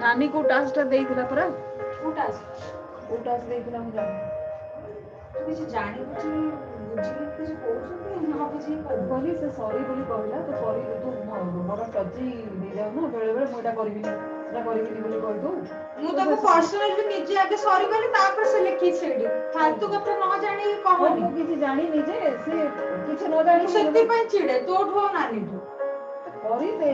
नानी को टास्क देइथिला परा को टास्क देइथिला मु जान तू किसी जानी बुझी कुछ कहउछ ना बुझी कहली से सॉरी बोली कहला तो सॉरी तू मोर टची दे जाऊ ना बेले बेले मुटा करबिनी सेटा करबिनी बोली कहि दो मु ताको पर्सनली निजे आगे सॉरी कहली तापर से लिखी छेडी फालतू कथा न जानी कहनी मु किछि जानी नि जे से किछि न जानी सेति पय चिड़े तोठो नानी तू करी दे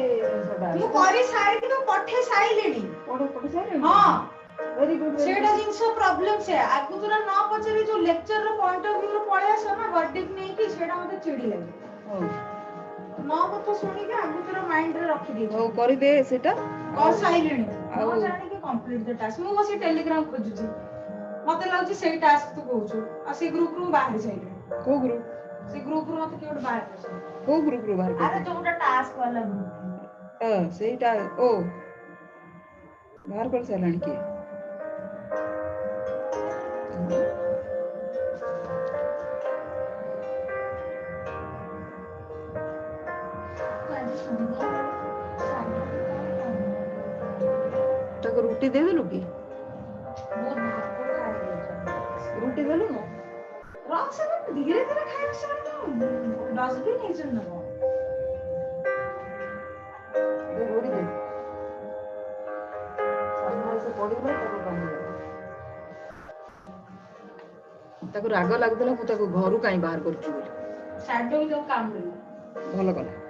सेटा मु करी साइड में पठे साइलेनी पठे साइलेनी हां वेरी गुड सेटा जिंस प्रॉब्लम से आगु तोरा न पचरी जो लेक्चर रो पॉइंट ऑफ व्यू रो पळे आस ना वर्डिक नै कि सेटा मते चिड़ी लागे न कथा सुनी के आगु तोरा माइंड रे रखी दे ओ करी दे सेटा क साइलेनी न जानी के कंप्लीट द टास्क मु बसी टेलीग्राम खोजुची मते लागुची सेई टास्क तू कहउछु आ से ग्रुप रू बाहर साइलेनी को ग्रुप से ग्रुप रू मते केउड बाहर कर को ग्रुप रू बाहर कर अरे जोटा टास्क वाला ग्रुप सेटा ओ बाहर कर सालानी के तक रोटी दे देलु की रोटी देलु न रॉक से धीरे धीरे खाइ से डस्टबिन नहीं चल ना दे रोटी दे सामने से पड़ी गई तक काम ताको राग लागदला मु ताको घरु काई बाहर करछु बोली साडो जो काम करी भलो कला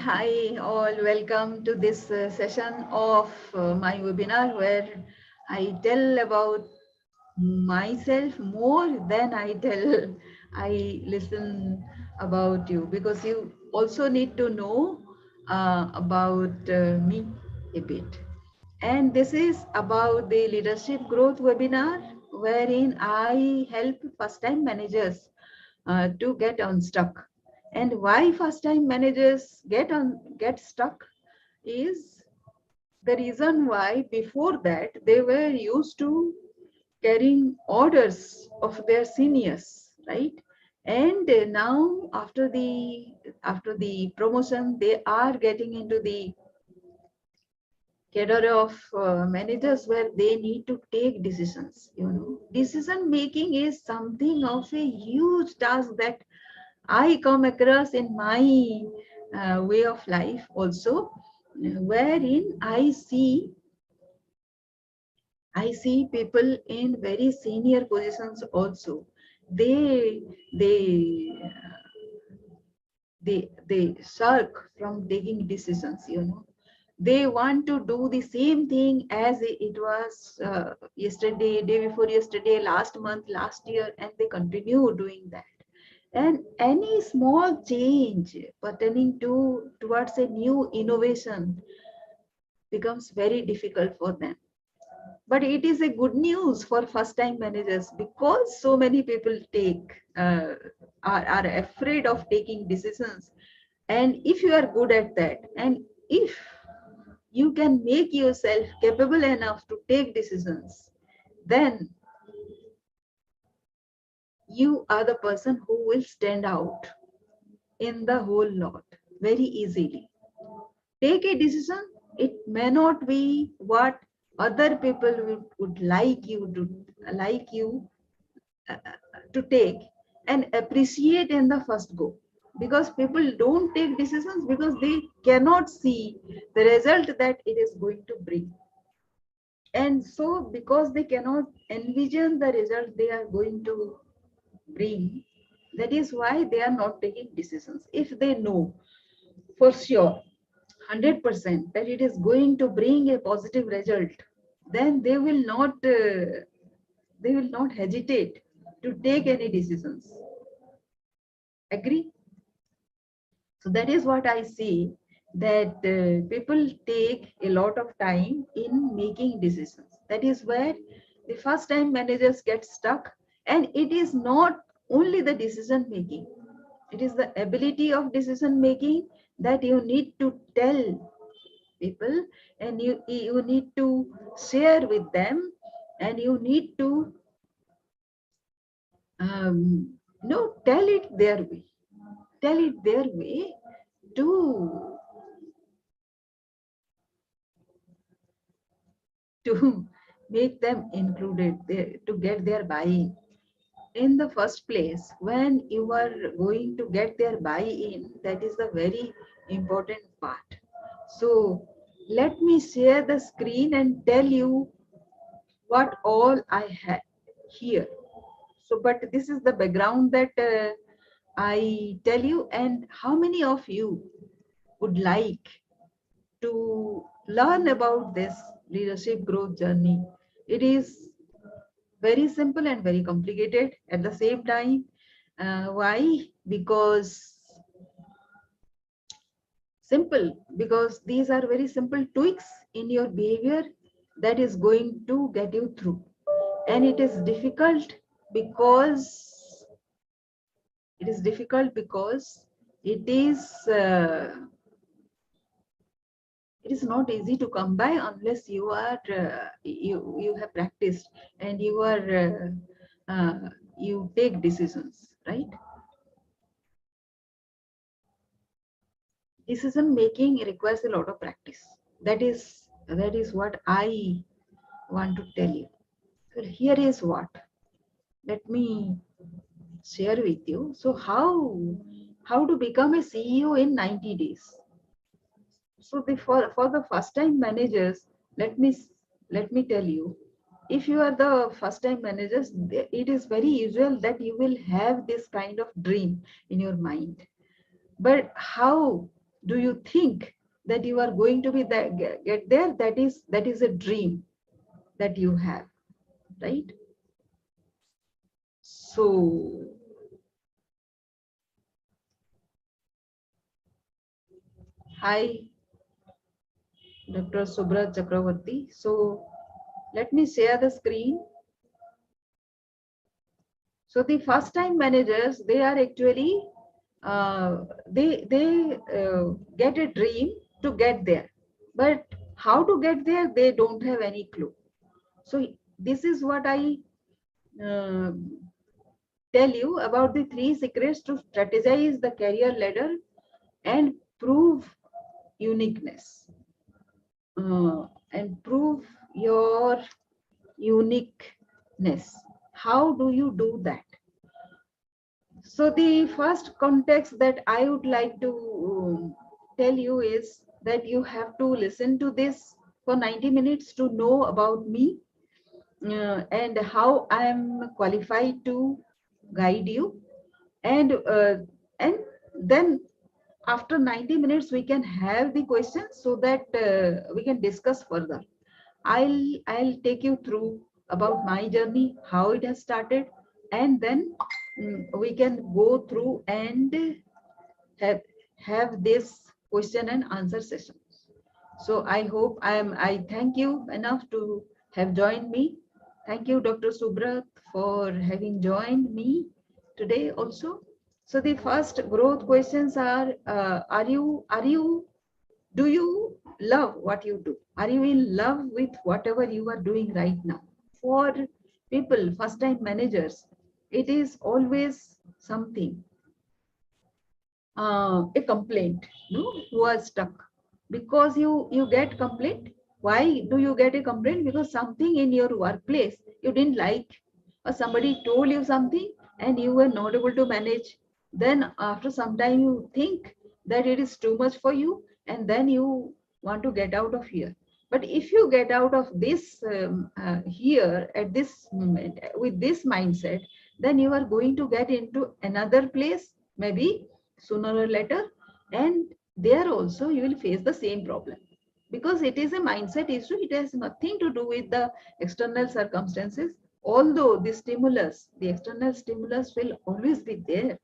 Hi, all. Welcome to this session of my webinar where I tell about myself more than I listen about you, because you also need to know about me a bit. And this is about the leadership growth webinar wherein I help first time managers to get unstuck. And why first time managers get stuck is the reason why before that they were used to carrying orders of their seniors, right? And now after the promotion, they are getting into the cadre of managers where they need to take decisions. Decision making is something of a huge task that I come across in my way of life also, wherein I see people in very senior positions also. They they they shirk from taking decisions. They want to do the same thing as it was yesterday, day before yesterday, last month, last year, and they continue doing that. And any small change pertaining towards a new innovation becomes very difficult for them. But it is a good news for first time managers, because so many people are afraid of taking decisions. And if you are good at that, and if you can make yourself capable enough to take decisions, then you are the person who will stand out in the whole lot very easily. Take a decision. It may not be what other people would like you uh, to take and appreciate in the first go, because people don't take decisions because they cannot see the result that it is going to bring. And so because they cannot envision the result they are going to bring, that is why they are not taking decisions. If they know for sure 100% that it is going to bring a positive result, then they will not hesitate to take any decisions. Agree? So that is what I see, that people take a lot of time in making decisions. That is where the first time managers get stuck. And it is not only the decision making, it is the ability of decision making that you need to tell people, and you need to share with them, and you need to tell it their way, to to make them included, to get their buy-in. In the first place, when you are going to get their buy-in, that is the very important part. So let me share the screen and tell you what all I have here. So, but this is the background that I tell you. And how many of you would like to learn about this leadership growth journey? It is very simple and very complicated at the same time. Why? Because these are very simple tweaks in your behavior that is going to get you through. And because it is difficult because it is it is not easy to come by unless you have practiced, and you take decisions, right? Decision making requires a lot of practice. That is what I want to tell you. So here is what. let me share with you. So how to become a CEO in 90 days? So for the first time managers, let me tell you, if you are the first time managers, it is very usual that you will have this kind of dream in your mind. But how do you think that you are going to be that get there? That is a dream that you have, right? So hi, Dr. Subrat Chakravarti. So let me share the screen. So the first time managers, they are actually they get a dream to get there, but how to get there they don't have any clue. So this is what I uh, tell you about the three secrets to strategize the career ladder and prove uniqueness, and prove your uniqueness. How do you do that? So the first context that I would like to tell you is that you have to listen to this for 90 minutes to know about me, and how I am qualified to guide you, and then after 90 minutes we can have the questions so that we can discuss further. I'll take you through about my journey, how it has started, and then we can go through and have this question and answer session. So I hope I thank you enough to have joined me. Thank you, Dr. Subrat, for having joined me today also. So the first growth questions are you do you love what you do? Are you in love with whatever you are doing right now? For people, first time managers, it is always something, a complaint, no, who are stuck. Because you get complaint. Why do you get a complaint? Because something in your workplace you didn't like, or somebody told you something and you were not able to manage. Then after some time you think that it is too much for you, and then you want to get out of here. But if you get out of this here at this moment with this mindset, then you are going to get into another place, maybe sooner or later, and there also you will face the same problem, because it is a mindset issue. It has nothing to do with the external circumstances, although the external stimulus will always be there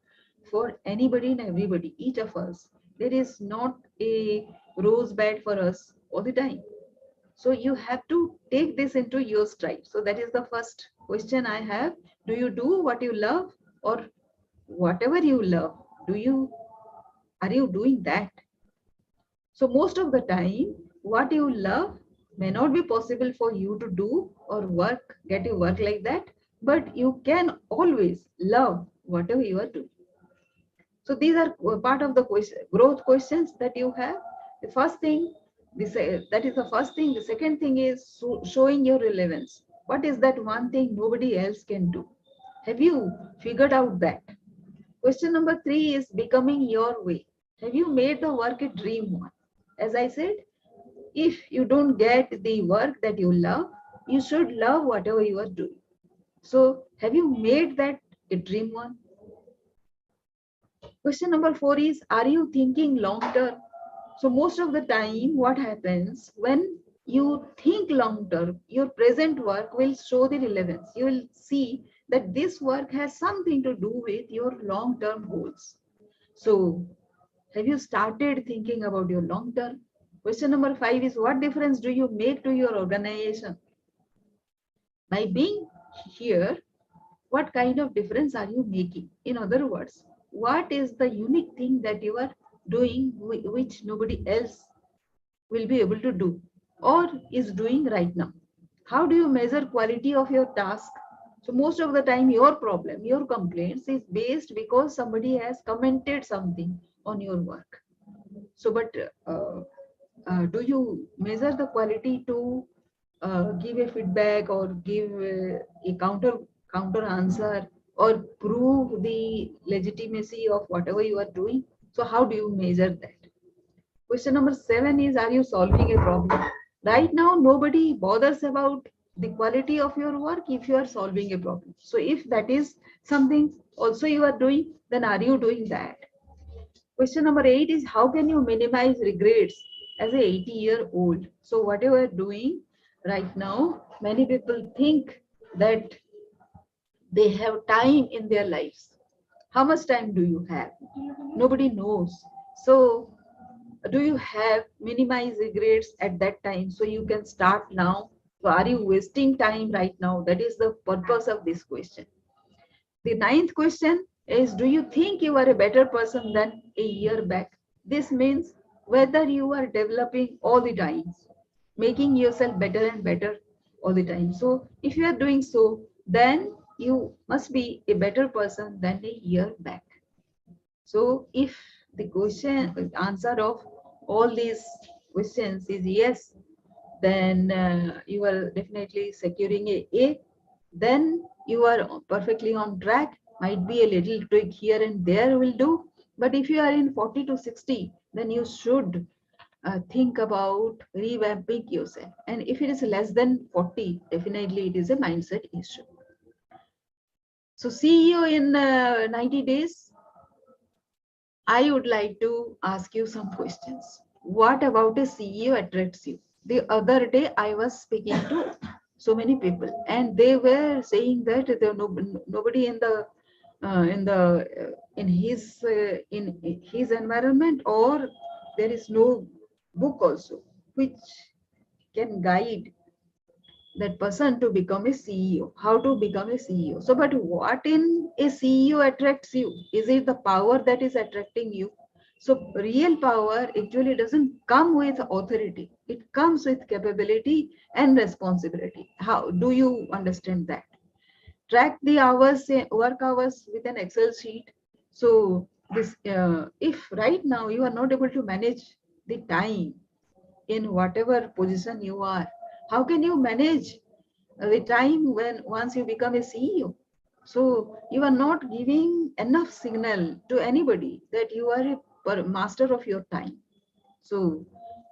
for anybody and everybody, each of us. There is not a rose bed for us all the time. So you have to take this into your stride. So that is the first question I have. Do you do what you love, or whatever you love, do you are you doing that? So most of the time, what you love may not be possible for you to do or work, get your work like that, but you can always love whatever you are doing. So these are part of the growth questions that you have. The first thing, that is the first thing. The second thing is showing your relevance. What is that one thing nobody else can do? Have you figured out that? Question number three is becoming your way. Have you made the work a dream one? As I said, if you don't get the work that you love, you should love whatever you are doing. So, have you made that a dream one? Question number four is, are you thinking long term? So, most of the time, what happens when you think long term, your present work will show the relevance. You will see that this work has something to do with your long term goals. So, have you started thinking about your long term? Question number five is, what difference do you make to your organization? By being here, what kind of difference are you making? In other words, what is the unique thing that you are doing which nobody else will be able to do or is doing right now? How do you measure quality of your task? So most of the time your problem, your complaints is based because somebody has commented something on your work. So, but do you measure the quality to give a feedback or give a counter answer or prove the legitimacy of whatever you are doing. So how do you measure that? Question number 7 is, are you solving a problem? Right now, nobody bothers about the quality of your work if you are solving a problem. So if that is something also you are doing, then are you doing that? Question number 8 is, how can you minimize regrets as a 80-year-old? So what you are doing right now, many people think that they have time in their lives. How much time do you have? Nobody knows. So do you have minimize regrets at that time so you can start now? So are you wasting time right now? That is the purpose of this question. The ninth question is, do you think you are a better person than a year back? This means whether you are developing all the time, making yourself better and better all the time. So if you are doing so, then you must be a better person than a year back. So if the question answer of all these questions is yes, then you are definitely securing a. Then you are perfectly on track. Might be a little tweak here and there will do. But if you are in 40 to 60, then you should think about revamping yourself. And if it is less than 40, definitely it is a mindset issue. So CEO in 90 days, I would like to ask you some questions. What about a CEO attracts you? The other day, I was speaking to so many people, and they were saying that there nobody in his environment, or there is no book also which can guide that person to become a CEO, how to become a CEO. So, but what in a CEO attracts you? Is it the power that is attracting you? So, real power actually doesn't come with authority, it comes with capability and responsibility. How do you understand that? Track the hours, work hours with an Excel sheet. So, this if right now you are not able to manage the time in whatever position you are, how can you manage the time when once you become a CEO? So you are not giving enough signal to anybody that you are a master of your time. So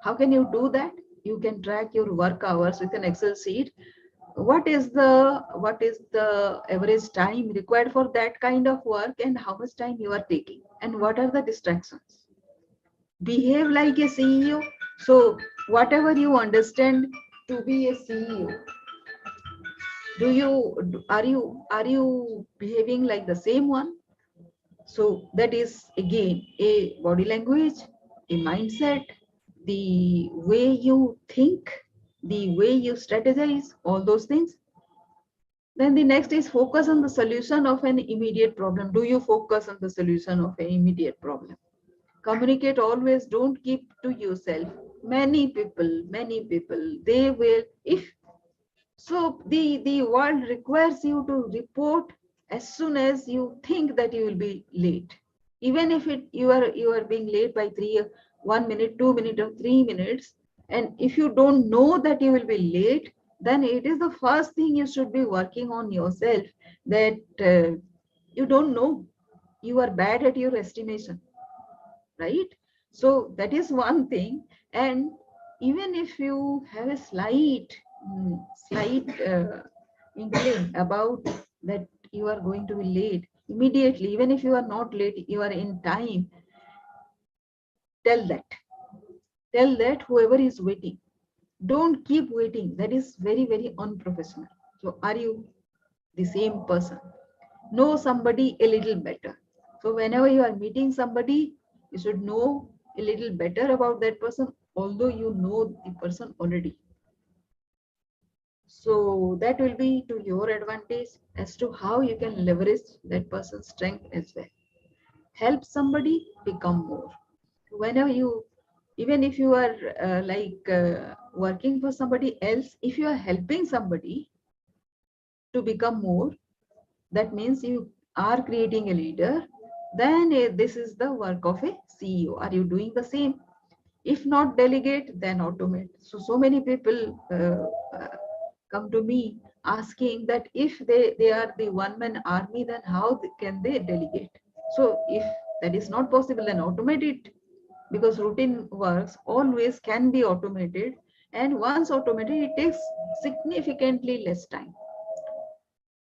how can you do that? You can track your work hours with an Excel sheet. What is the average time required for that kind of work, and how much time you are taking, and what are the distractions? Behave like a CEO. So whatever you understand to be a CEO, are you behaving like the same one? So that is again a body language, a mindset, the way you think, the way you strategize, all those things. Then the next is focus on the solution of an immediate problem. Do you focus on the solution of an immediate problem? Communicate always, don't keep to yourself. Many people, they will, if so, the world requires you to report as soon as you think that you will be late. Even if you are being late by 1 minute, 2 minutes, or 3 minutes, and if you don't know that you will be late, then it is the first thing you should be working on yourself, that you don't know, you are bad at your estimation, right? So that is one thing. And even if you have a slight inkling about that you are going to be late, immediately, even if you are not late, you are in time, tell that. Tell that whoever is waiting, don't keep waiting. That is very, very unprofessional. So are you the same person? Know somebody a little better. So whenever you are meeting somebody, you should know a little better about that person, although you know the person already. So that will be to your advantage as to how you can leverage that person's strength as well. Help somebody become more. Whenever you, even if you are working for somebody else, if you are helping somebody to become more, that means you are creating a leader. Then this is the work of a CEO. Are you doing the same? If not delegate, then automate. So many people come to me asking that if they are the one-man army, then how can they delegate? So if that is not possible, then automate it, because routine works always can be automated. And once automated, it takes significantly less time.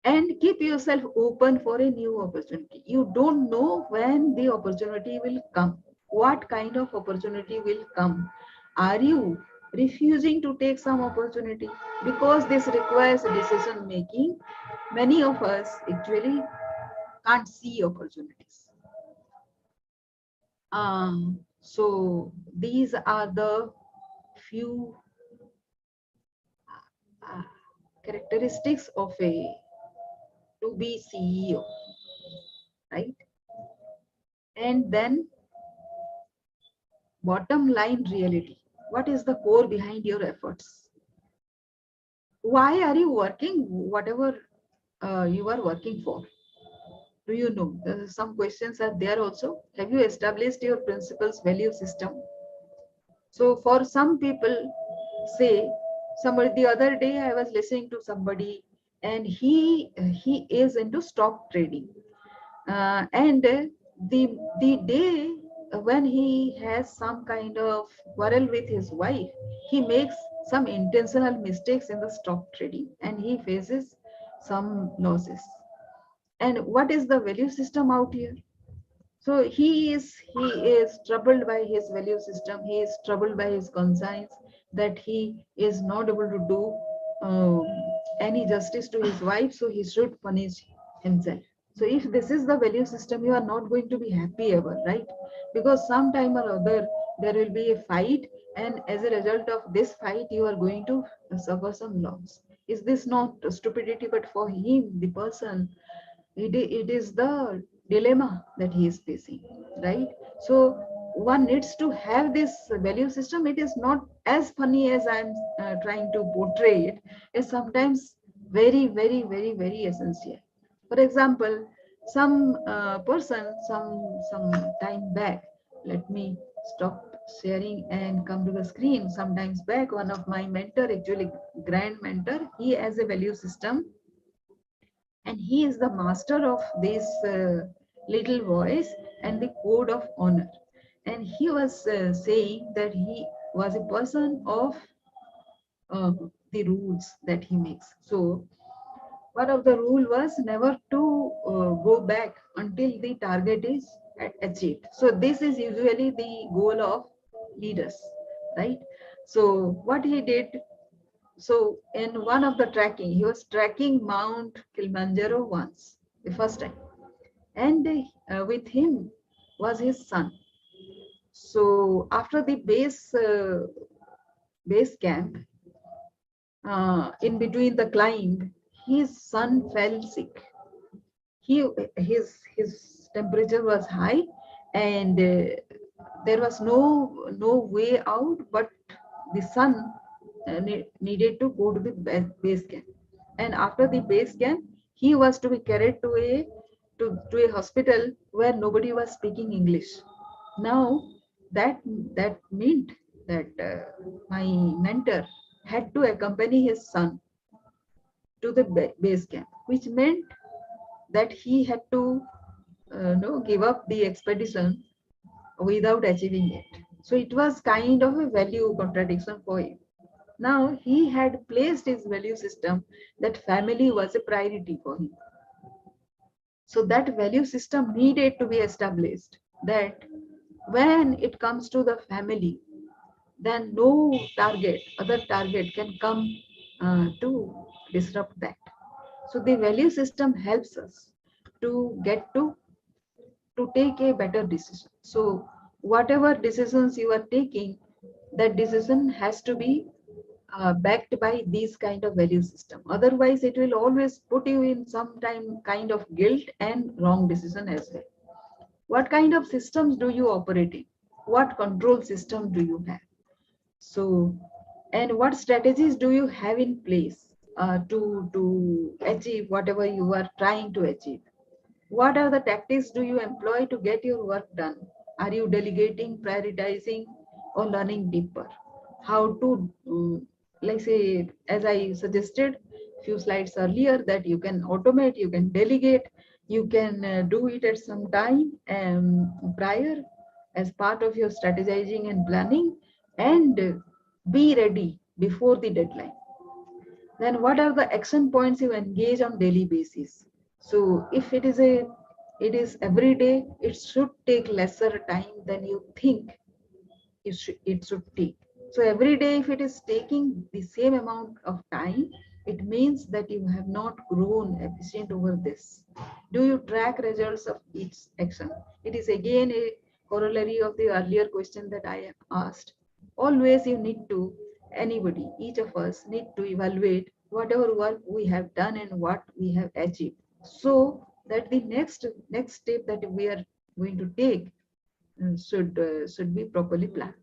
And keep yourself open for a new opportunity. You don't know when the opportunity will come, what kind of opportunity will come. Are you refusing to take some opportunity because this requires decision making? Many of us actually can't see opportunities. So these are the few uh, characteristics of a to be CEO, right? And then bottom line reality. What is the core behind your efforts? Why are you working whatever you are working for? Do you know? Some questions are there also. Have you established your principles, value system? So for some people, say somebody, the other day I was listening to somebody, and he is into stock trading, and the day when he has some kind of quarrel with his wife, he makes some intentional mistakes in the stock trading and he faces some losses. And what is the value system out here? So he is troubled by his value system. He is troubled by his conscience that he is not able to do um, any justice to his wife, so he should punish himself. So if this is the value system, you are not going to be happy ever, right? Because sometime or other there will be a fight, and as a result of this fight, you are going to suffer some loss. Is this not stupidity? But for him, the person, it is the dilemma that he is facing, right? So one needs to have this value system. It is not as funny as I'm trying to portray it. It's sometimes very, very, very, very essential. For example, some person, some time back, let me stop sharing and come to the screen. Sometimes back, one of my mentor, actually grand mentor, he has a value system, and he is the master of this little voice and the code of honor. And he was saying that he was a person of uh, the rules that he makes. So one of the rule was never to go back until the target is achieved. So this is usually the goal of leaders, right? So what he did, so in one of the tracking, he was tracking Mount Kilimanjaro once, the first time, and with him was his son. So after the base camp, in between the climb, his son fell sick. He his temperature was high, and there was no way out, but the son needed to go to the base camp. And after the base camp, he was to be carried to a hospital where nobody was speaking English. Now that that meant that my mentor had to accompany his son to the base camp, which meant that he had to no, give up the expedition without achieving it. So it was kind of a value contradiction for him. Now he had placed his value system that family was a priority for him. So that value system needed to be established, that when it comes to the family, then no other target can come to disrupt that. So the value system helps us to get to take a better decision. So whatever decisions you are taking, that decision has to be backed by these kind of value system. Otherwise, it will always put you in some time kind of guilt and wrong decision as well. What kind of systems do you operate in? What control system do you have? So, and what strategies do you have in place to achieve whatever you are trying to achieve? What are the tactics do you employ to get your work done? Are you delegating, prioritizing, or learning deeper? How to, like say, as I suggested, few slides earlier, that you can automate, you can delegate, you can do it at some time prior as part of your strategizing and planning, and be ready before the deadline. Then what are the action points you engage on daily basis? So if it is every day, it should take lesser time than you think it should take. So every day, if it is taking the same amount of time, it means that you have not grown efficient over this. Do you track results of each action? It is again a corollary of the earlier question that I have asked. Always you need to, anybody, each of us need to evaluate whatever work we have done and what we have achieved. So that the next step that we are going to take should be properly planned.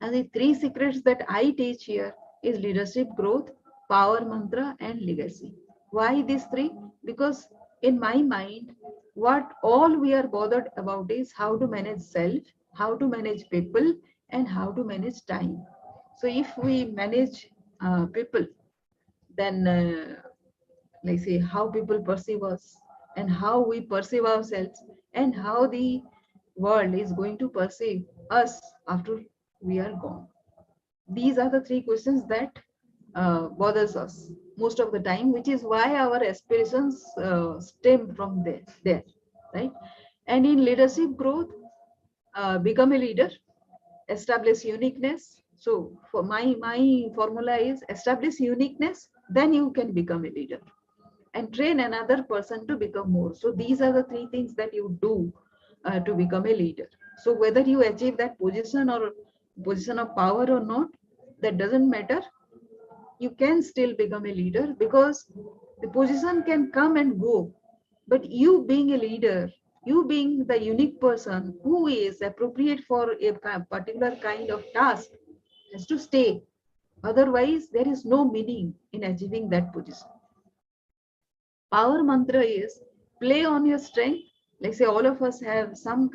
And the three secrets that I teach here is leadership growth, power mantra, and legacy. Why these three? Because in my mind, what all we are bothered about is how to manage self, how to manage people, and how to manage time. So if we manage people, then like say how people perceive us and how we perceive ourselves and how the world is going to perceive us after we are gone. These are the three questions that bothers us most of the time, which is why our aspirations stem from there, right? And in leadership growth, become a leader, establish uniqueness. So for my formula is establish uniqueness, then you can become a leader, and train another person to become more. So these are the three things that you do to become a leader. So whether you achieve that position or position of power or not, that doesn't matter. You can still become a leader because the position can come and go. But you being a leader, you being the unique person who is appropriate for a particular kind of task, has to stay. Otherwise, there is no meaning in achieving that position. Power mantra is play on your strength. Like say all of us have some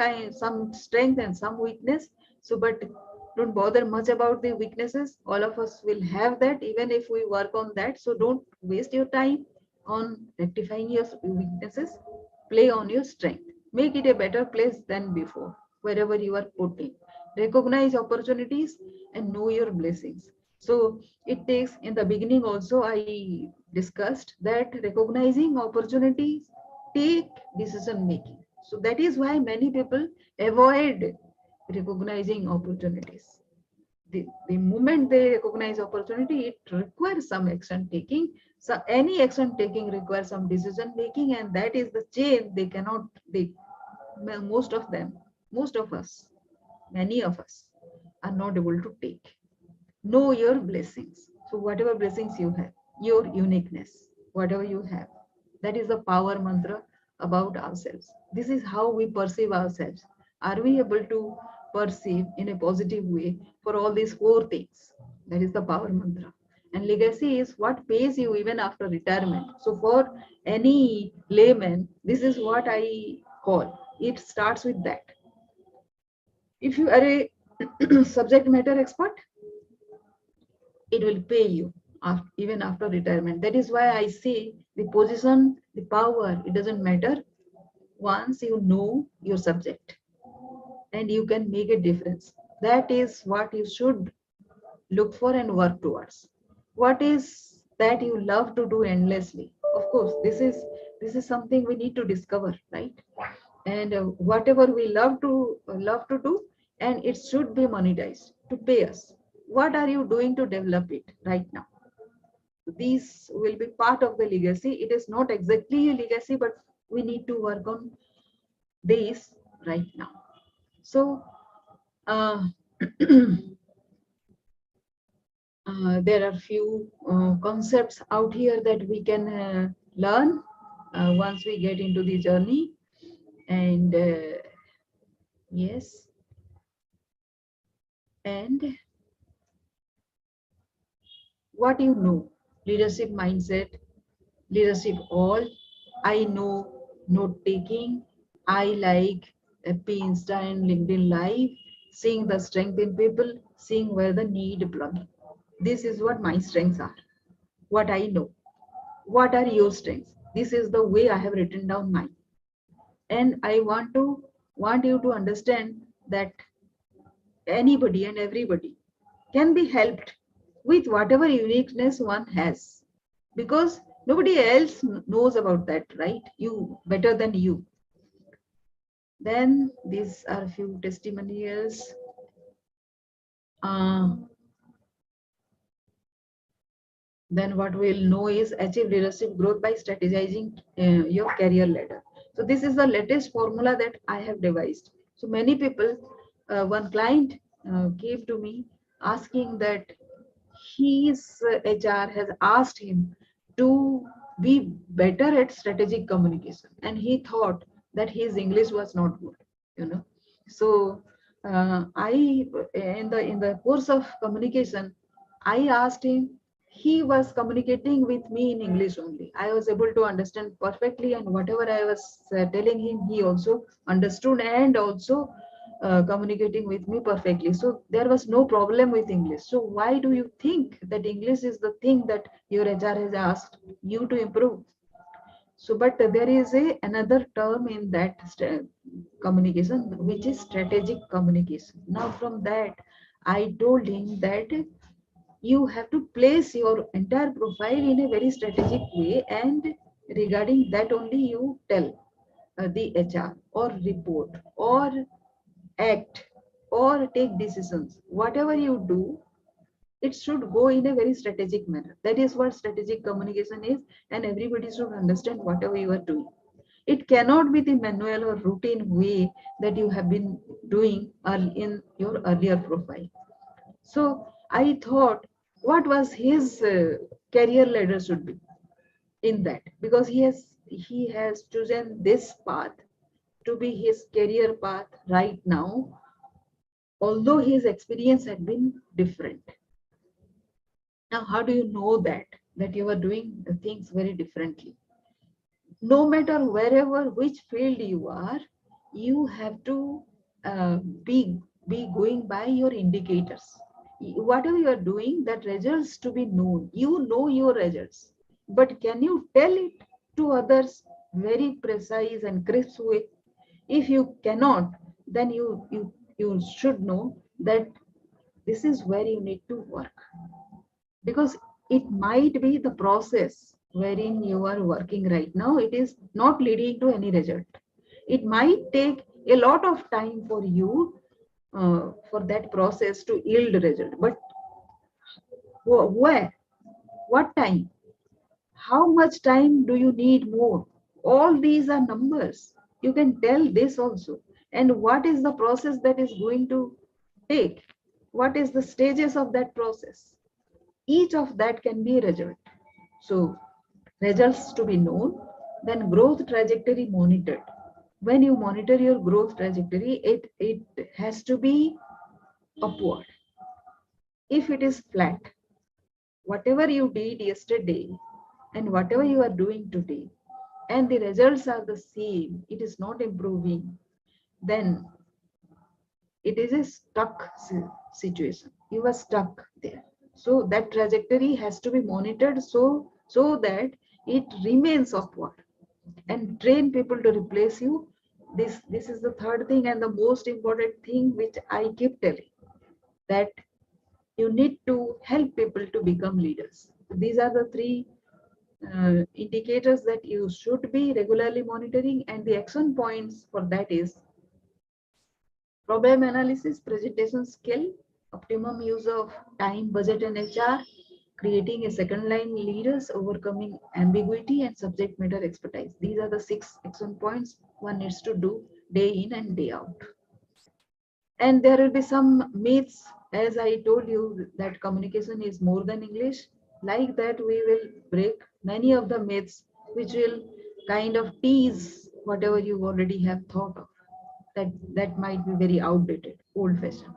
strength and some weakness. So, but don't bother much about the weaknesses. All of us will have that even if we work on that. So don't waste your time on rectifying your weaknesses. Play on your strength. Make it a better place than before, wherever you are putting. Recognize opportunities and know your blessings. So it takes, in the beginning also I discussed that recognizing opportunities take decision making. So that is why many people avoid recognizing opportunities. The moment they recognize opportunity, it requires some action taking. So any action taking requires some decision making, and that is the chain they cannot, they, most of them, most of us, many of us are not able to take. Know your blessings. So whatever blessings you have, your uniqueness, whatever you have, that is the power mantra about ourselves. This is how we perceive ourselves. Are we able to perceive in a positive way for all these four things? That is the power mantra. And legacy is what pays you even after retirement. So for any layman, this is what I call. It starts with that. If you are a subject matter expert, it will pay you even after retirement. That is why I say the position, the power, it doesn't matter once you know your subject and you can make a difference. That is what you should look for and work towards. What is that you love to do endlessly? Of course, this is something we need to discover, right? And whatever we love to do, and it should be monetized to pay us. What are you doing to develop it right now? These will be part of the legacy. It is not exactly a legacy, but we need to work on this right now. So uh, there are few concepts out here that we can learn once we get into the journey. And yes, and what you know, leadership mindset, leadership all. I know note taking. I like Happy Insta and LinkedIn Live, seeing the strength in people, seeing where the need plugging. This is what my strengths are. what I know. What are your strengths? This is the way I have written down mine. And I want you to understand that anybody and everybody can be helped with whatever uniqueness one has, because nobody else knows about that, right? You better than you. Then these are a few testimonials. uh, then what we'll know is achieve leadership growth by strategizing your career ladder. So this is the latest formula that I have devised. So many people, one client came to me asking that his HR has asked him to be better at strategic communication, and he thought that his English was not good, you know. So I, in the course of communication, I asked him. He was communicating with me in English only. I was able to understand perfectly, and whatever I was telling him, he also understood and also communicating with me perfectly. So there was no problem with English. So why do you think that English is the thing that your HR has asked you to improve? So, but there is another term in that communication, which is strategic communication. Now, from that, I told him that you have to place your entire profile in a very strategic way, and regarding that only you tell the HR or report or act or take decisions. Whatever you do, it should go in a very strategic manner. That is what strategic communication is, and everybody should understand whatever you are doing. It cannot be the manual or routine way that you have been doing in your earlier profile. So I thought, what was his career ladder should be in that, because he has chosen this path to be his career path right now, although his experience had been different. Now, how do you know that you are doing the things very differently? No matter wherever which field you are, you have to uh, be be going by your indicators. Whatever you are doing, that results to be known. You know your results, but can you tell it to others very precise and crisp way? If you cannot, then you should know that this is where you need to work, because it might be the process wherein you are working right now, it is not leading to any result. It might take a lot of time for you, for that process to yield result, but where, what time, how much time do you need more? All these are numbers. You can tell this also. And what is the process that is going to take? What is the stages of that process? Each of that can be a result. So results to be known, then growth trajectory monitored. When you monitor your growth trajectory, it has to be upward. If it is flat, whatever you did yesterday and whatever you are doing today, and the results are the same, it is not improving, then it is a stuck situation. You are stuck there. So that trajectory has to be monitored, so that it remains upward, and train people to replace you. This is the third thing and the most important thing which I keep telling, that you need to help people to become leaders. These are the three indicators that you should be regularly monitoring, and the action points for that is problem analysis, presentation skill, optimum use of time, budget, and HR, creating a second line leaders, overcoming ambiguity, and subject matter expertise. These are the 6 action points one needs to do day in and day out. And there will be some myths, as I told you, that communication is more than English. Like that, we will break many of the myths which will kind of tease whatever you already have thought of. That might be very outdated, old fashioned.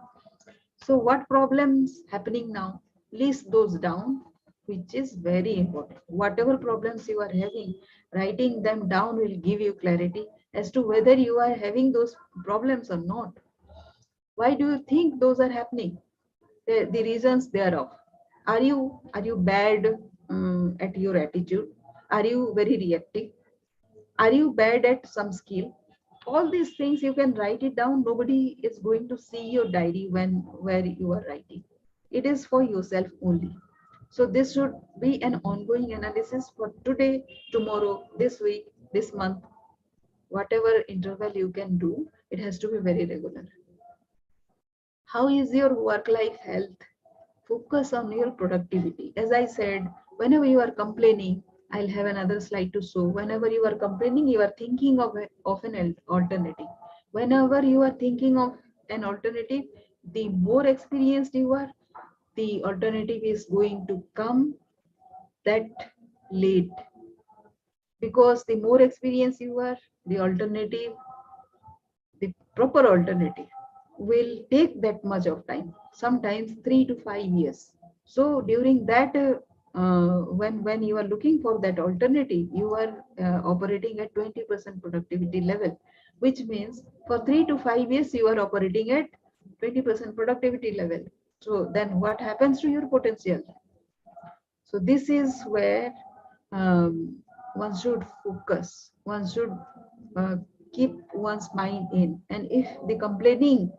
So what problems happening now? List those down, which is very important. Whatever problems you are having, writing them down will give you clarity as to whether you are having those problems or not. Why do you think those are happening? The reasons thereof. Are you bad at your attitude? Are you very reactive? Are you bad at some skill? All these things you can write it down. Nobody is going to see your diary when where you are writing. It is for yourself only. So this should be an ongoing analysis for today, tomorrow, this week, this month, whatever interval you can do. It has to be very regular. How is your work life health? Focus on your productivity. As I said, whenever you are complaining, I'll have another slide to show. Whenever you are complaining, you are thinking of an alternative. Whenever you are thinking of an alternative, the more experienced you are, the alternative is going to come that late. Because the more experienced you are, the alternative, the proper alternative will take that much of time, sometimes 3 to 5 years. So during that, when you are looking for that alternative, you are operating at 20% productivity level, which means for 3 to 5 years you are operating at 20% productivity level. So then what happens to your potential? So this is where one should focus. One should uh, keep one's mind in. And if the complaining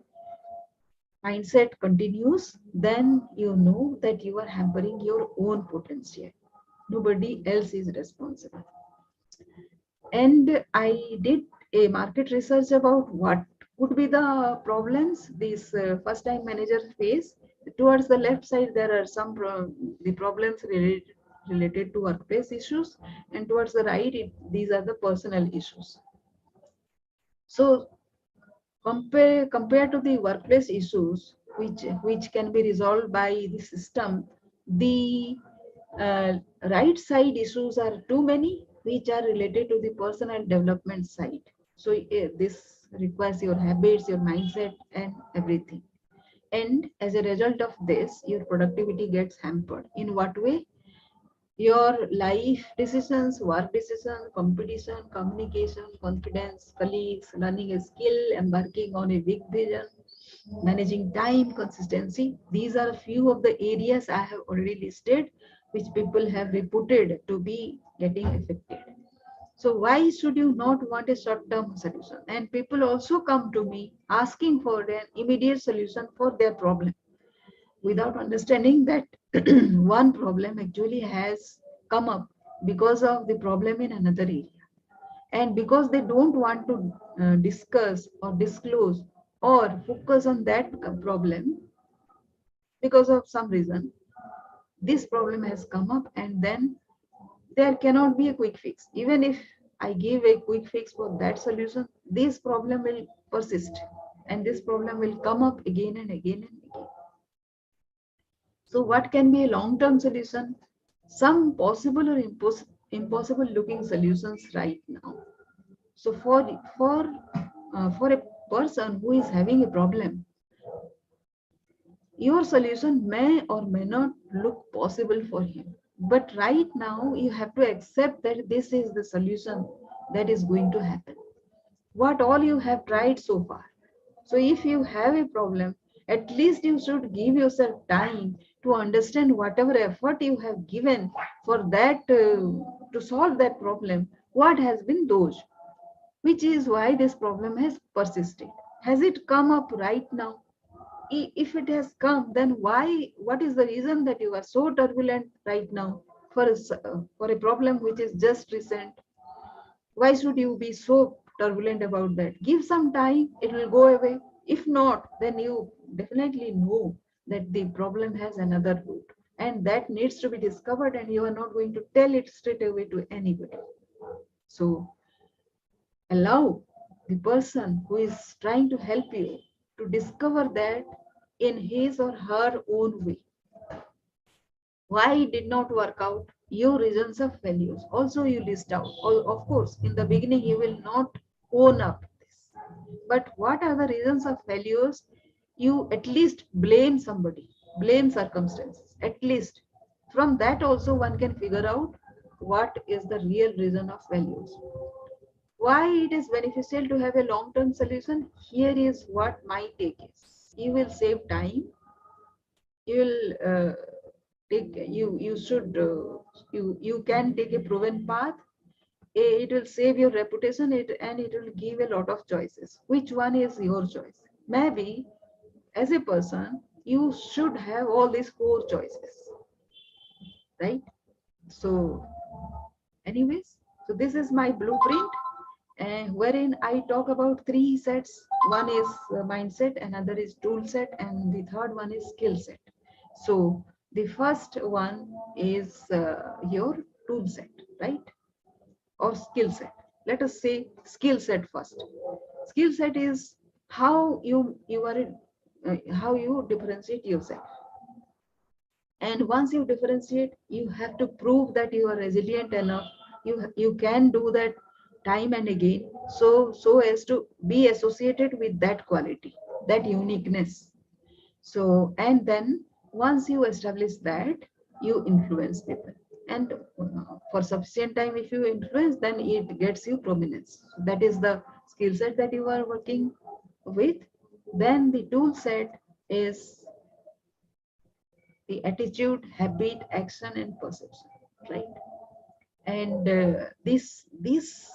mindset continues, then you know that you are hampering your own potential. Nobody else is responsible. And I did a market research about what could be the problems these first-time managers face. Towards the left side, there are the problems related to workplace issues, and towards the right, these are the personal issues. So compared to the workplace issues, which can be resolved by the system, the uh, right side issues are too many, which are related to the personal development side. So this requires your habits, your mindset, and everything. And as a result of this, your productivity gets hampered. In what way? Your life decisions, work decisions, competition, communication, confidence, colleagues, learning a skill, embarking on a big vision, managing time, consistency. These are a few of the areas I have already listed, which people have reported to be getting affected. So why should you not want a short-term solution? And people also come to me asking for an immediate solution for their problem without understanding that one problem actually has come up because of the problem in another area. And because they don't want to discuss or disclose or focus on that problem because of some reason, this problem has come up, and then there cannot be a quick fix. Even if I give a quick fix for that solution, this problem will persist, and this problem will come up again and again and again. So what can be a long-term solution? Some possible or impossible looking solutions right now. So for a person who is having a problem, your solution may or may not look possible for him. But right now, you have to accept that this is the solution that is going to happen. What all you have tried so far. So if you have a problem, at least you should give yourself time to understand whatever effort you have given for that to solve that problem. What has been those? Which is why this problem has persisted. Has it come up right now? If it has come, then why? What is the reason that you are so turbulent right now for a problem which is just recent? Why should you be so turbulent about that? Give some time, it will go away. If not, then you definitely know that the problem has another root, and that needs to be discovered, and you are not going to tell it straight away to anybody. So allow the person who is trying to help you to discover that in his or her own way. Why it did not work out? Your reasons of failures also you list out. Of course, in the beginning you will not own up this, but what are the reasons of failures? You at least blame somebody, blame circumstances. At least from that also one can figure out what is the real reason of failures. Why it is beneficial to have a long-term solution? Here is what my take is. You will save time, you will you can take a proven path. It will save your reputation, and it will give a lot of choices. Which one is your choice? Maybe as a person, you should have all these four choices, right? So, anyways, so this is my blueprint, wherein I talk about three sets. One is mindset, another is tool set, and the third one is skill set. So, the first one is your tool set, right? Or skill set. Let us say skill set first. Skill set is how you differentiate yourself. And once you differentiate, you have to prove that you are resilient enough. You can do that time and again, so as to be associated with that quality, that uniqueness. So, and then once you establish that, you influence people. And for sufficient time, if you influence, then it gets you prominence. That is the skill set that you are working with. Then the tool set is the attitude, habit, action, and perception, right? And these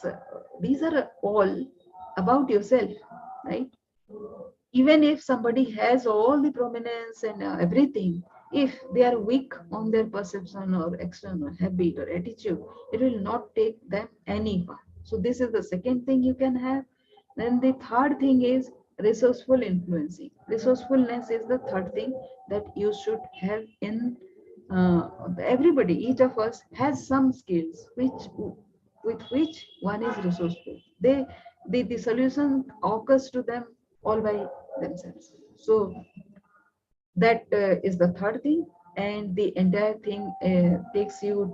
are all about yourself, right? Even if somebody has all the prominence and everything, if they are weak on their perception or action or habit or attitude, it will not take them any far. So this is the second thing you can have. Then the third thing is resourceful influencing. Resourcefulness is the third thing that you should have in everybody. Each of us has some skills with which one is resourceful. The solution occurs to them all by themselves. So that is the third thing, and the entire thing takes you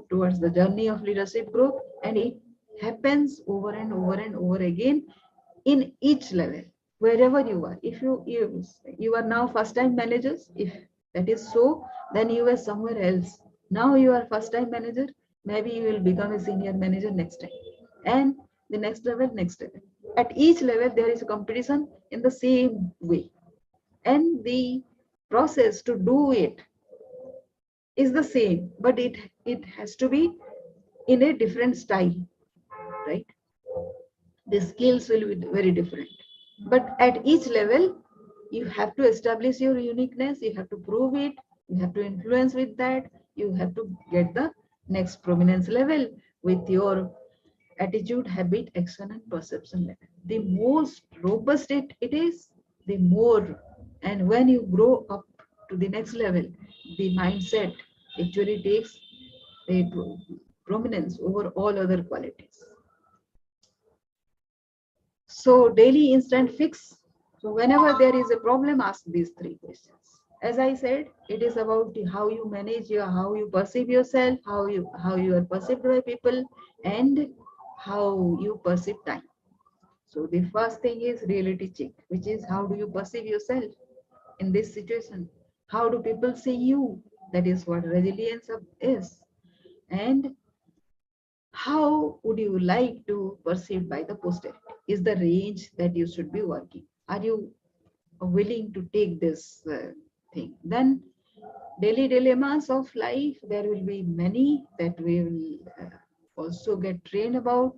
towards the journey of leadership growth, and it happens over and over and over again in each level, wherever you are. If you are now first time managers, if that is so, then you are somewhere else. Now you are first time manager, maybe you will become a senior manager next time, and the next level. At each level there is a competition in the same way, and the process to do it is the same, but it has to be in a different style, right? The skills will be very different, but at each level you have to establish your uniqueness, you have to prove it, you have to influence with that, you have to get the next prominence level with your attitude, habit, action, and perception level. The most robust it is, the more. And when you grow up to the next level, the mindset actually takes a prominence over all other qualities. So, daily instant fix. So, whenever there is a problem, ask these three questions. As I said, it is about how you manage how you perceive yourself, how you are perceived by people, and how you perceive time. So the first thing is reality check, which is how do you perceive yourself in this situation? How do people see you? That is what resilience is. And how would you like to perceive by the posterity? Is the range that you should be working? Are you willing to take this thing? Then daily dilemmas of life, there will be many that we will also get trained about.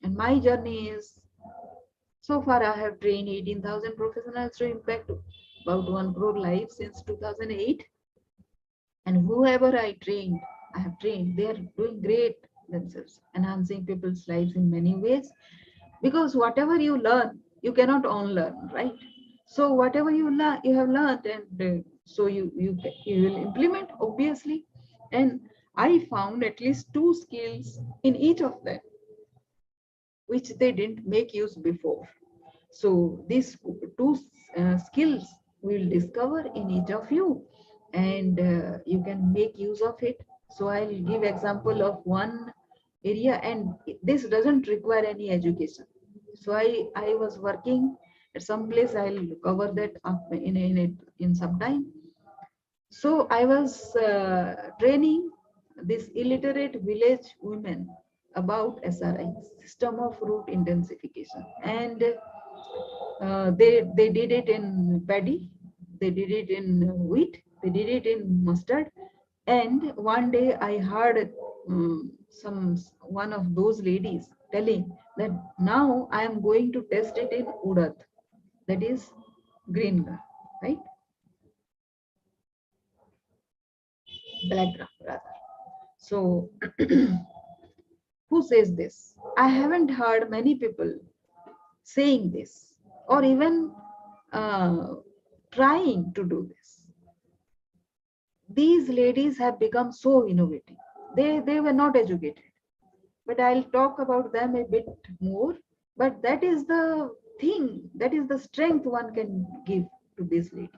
And my journey is, so far I have trained 18,000 professionals to impact about 1 crore lives since 2008. And whoever I have trained, they are doing great themselves, enhancing people's lives in many ways. Because whatever you learn, you cannot unlearn, right? So whatever you learn, you have learned, and so you will implement, obviously. And I found at least two skills in each of them, which they didn't make use before. So these two skills we will discover in each of you, and you can make use of it. So I'll give example of one area, and this doesn't require any education. So I was working at some place. I'll cover that up in some time. So I was training this illiterate village women about SRI, system of root intensification, and they did it in paddy, they did it in wheat, they did it in mustard, And one day I heard one of those ladies telling that now I am going to test it in Urad, that is green gram, right? Black gram rather. So who says this? I haven't heard many people saying this or even uh, trying to do this. These ladies have become so innovative. They were not educated, but I'll talk about them a bit more. But that is the thing, that is the strength one can give to these ladies.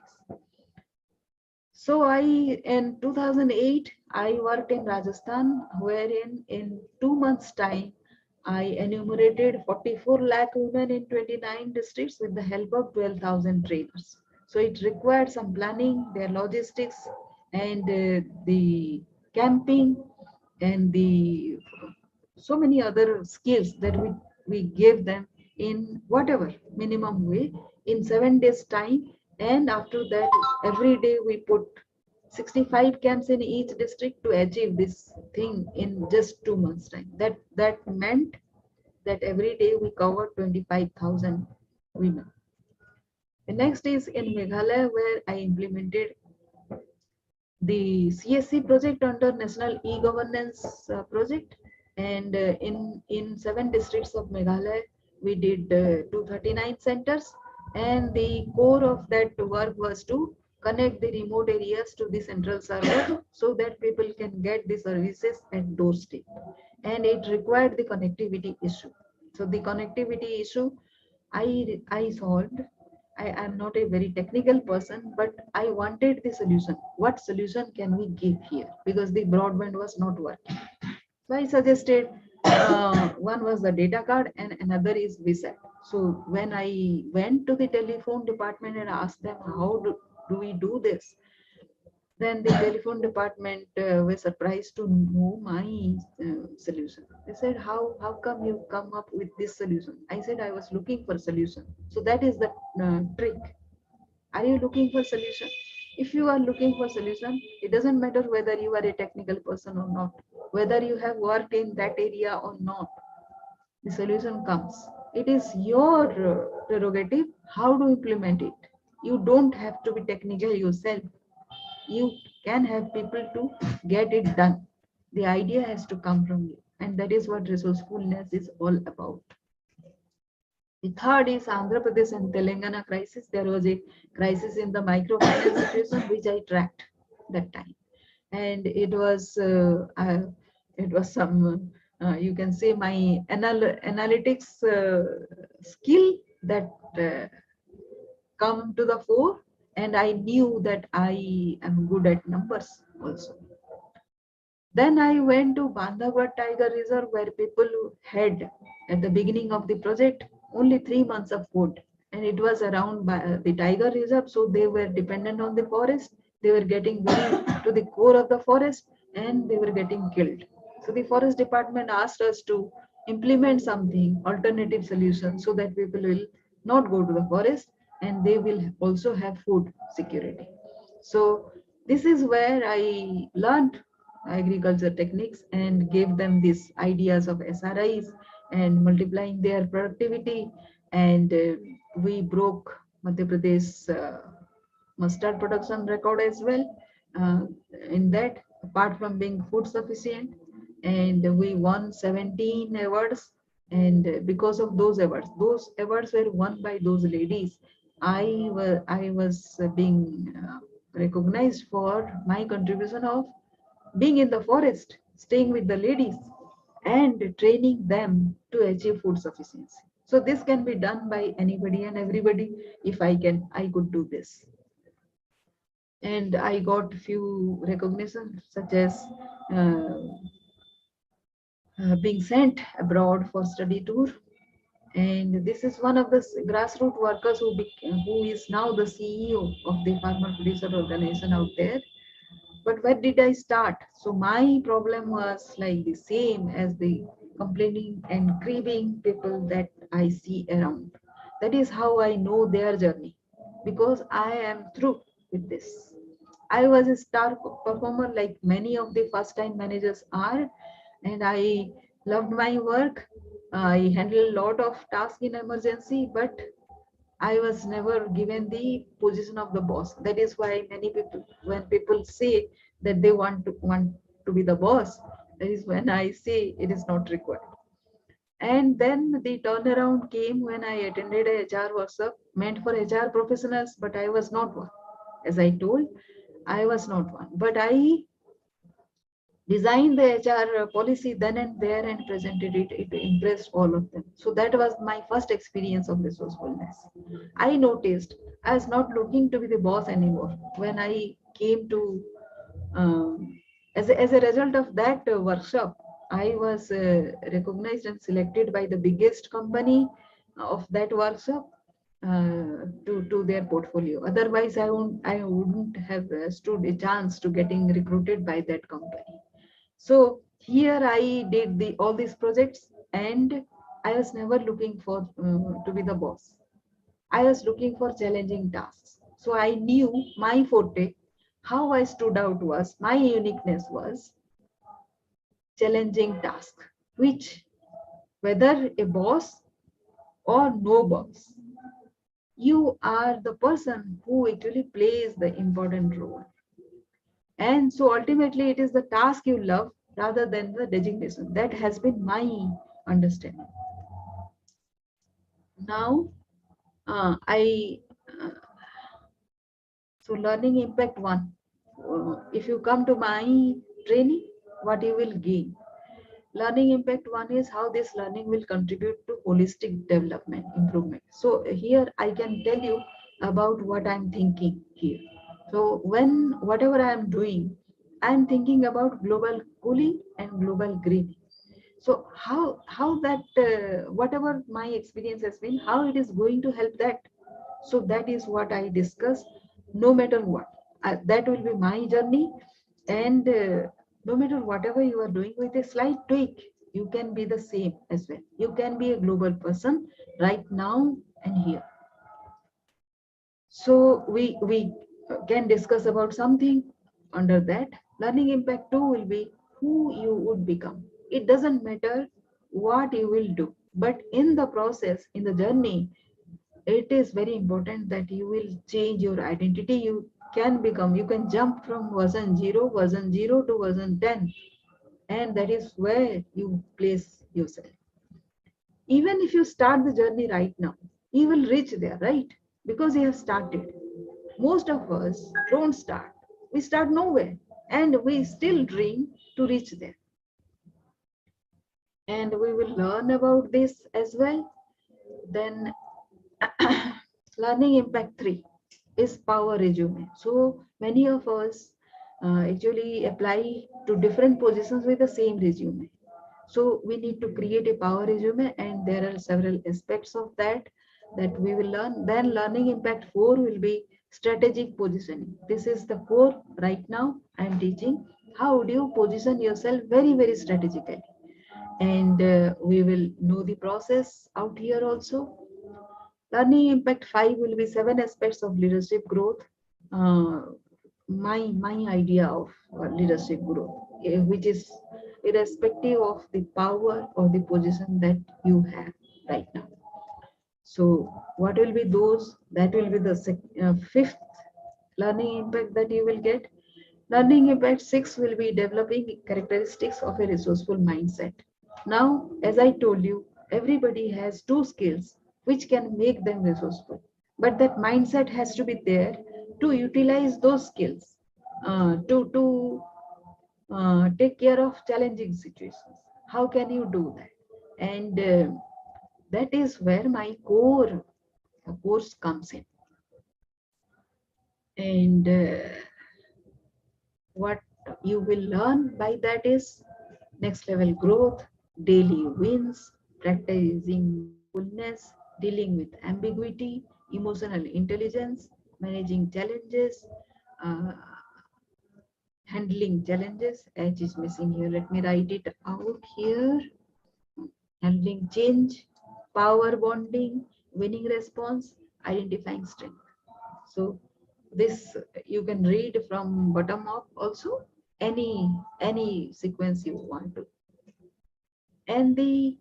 So in 2008, I worked in Rajasthan, wherein in 2 months' time, I enumerated 44 lakh women in 29 districts with the help of 12,000 trainers. So it required some planning, their logistics, and the camping, and the so many other skills that we gave them in whatever minimum way in 7 days time. And after that, every day we put 65 camps in each district to achieve this thing in just 2 months time. That meant that every day we covered 25,000 women. The next is in Meghalaya, where I implemented the CSC project under National E-Governance project. And in 7 districts of Meghalaya, we did 239 centers. And the core of that work was to connect the remote areas to the central server so that people can get the services at doorstep. And it required the connectivity issue. So the connectivity issue I solved. I am not a very technical person, but I wanted the solution. What solution can we give here? Because the broadband was not working. So I suggested one was the data card and another is VSAT. So when I went to the telephone department and asked them how do we do this, then the telephone department was surprised to know my solution. They said, how come you come up with this solution? I said, I was looking for solution. So that is the trick. Are you looking for solution? If you are looking for solution, it doesn't matter whether you are a technical person or not, whether you have worked in that area or not, the solution comes. It is your prerogative how to implement it. You don't have to be technical yourself. You can have people to get it done. The idea has to come from you, and that is what resourcefulness is all about. The third is Andhra Pradesh and Telangana crisis. There was a crisis in the microfinance situation which I tracked that time, and it was some you can say my analytics skill that come to the fore, and I knew that I am good at numbers also. Then I went to Bandhavgarh Tiger Reserve, where people had at the beginning of the project only 3 months of food, and it was around by the Tiger Reserve, so they were dependent on the forest. They were getting very to the core of the forest, and they were getting killed. So the forest department asked us to implement something alternative solution so that people will not go to the forest and they will also have food security. So this is where I learned agriculture techniques and gave them these ideas of SRIs and multiplying their productivity. And we broke Madhya Pradesh mustard production record as well. Uh, in that, apart from being food sufficient, and we won 17 awards. And because of those awards were won by those ladies. I was being recognized for my contribution of being in the forest, staying with the ladies, and training them to achieve food sufficiency. So this can be done by anybody and everybody. If I could do this. And I got few recognitions such as uh, being sent abroad for study tour. And this is one of the grassroots workers who is now the CEO of the farmer producer organization out there. But where did I start? So my problem was like the same as the complaining and grieving people that I see around. That is how I know their journey, because I am through with this. I was a star performer like many of the first time managers are, and I loved my work. I handled a lot of tasks in emergency, but I was never given the position of the boss. That is why many people, when people say that they want to be the boss, that is when I say it is not required. And then the turnaround came when I attended a HR workshop meant for HR professionals, but I was not one. As I told, I was not one. But I designed the HR policy then and there and presented it. It impressed all of them. So that was my first experience of resourcefulness. I noticed I was not looking to be the boss anymore when I came to, as a result of that workshop, I was recognized and selected by the biggest company of that workshop to their portfolio. Otherwise, I wouldn't have stood a chance to getting recruited by that company. So here I did the all these projects, and I was never looking for to be the boss. I was looking for challenging tasks. So I knew my forte, how I stood out was, my uniqueness was challenging task, which whether a boss or no boss, you are the person who actually plays the important role. And so ultimately it is the task you love rather than the designation. That has been my understanding. Now, I so learning impact one. If you come to my training, what you will gain. Learning impact one is how this learning will contribute to holistic development, improvement. So here I can tell you about what I'm thinking here. So when whatever I am doing, I'm thinking about global cooling and global greening. So how that whatever my experience has been, how it is going to help that. So that is what I discuss. No matter what, that will be my journey. And no matter whatever you are doing, with a slight tweak, you can be the same as well. You can be a global person right now and here. So we can discuss about something under that. Learning impact 2 will be who you would become. It doesn't matter what you will do, but in the process, in the journey, it is very important that you will change your identity. You can become, you can jump from version 0 to version 10, and that is where you place yourself. Even if you start the journey right now, you will reach there, right? Because you have started. Most of us don't start. We start nowhere, and we still dream to reach there. And we will learn about this as well. Then learning impact 3 is power resume. So many of us actually apply to different positions with the same resume. So we need to create a power resume, and there are several aspects of that we will learn. Then learning impact 4 will be strategic positioning. This is the core right now I am teaching. How do you position yourself very, very strategically? And we will know the process out here also. Learning impact 5 will be 7 aspects of leadership growth. Uh, my idea of leadership growth, which is irrespective of the power or the position that you have right now. So what will be those? That will be the fifth learning impact that you will get. Learning impact 6 will be developing characteristics of a resourceful mindset. Now, as I told you, everybody has two skills which can make them resourceful. But that mindset has to be there to utilize those skills to take care of challenging situations. How can you do that? And that is where my core course comes in. And what you will learn by that is next level growth, daily wins, practicing mindfulness, dealing with ambiguity, emotional intelligence, managing challenges, uh, handling challenges. H is missing here. Let me write it out here. Handling change, power bonding, winning response, identifying strength. So This you can read from bottom up also, any sequence you want to. And the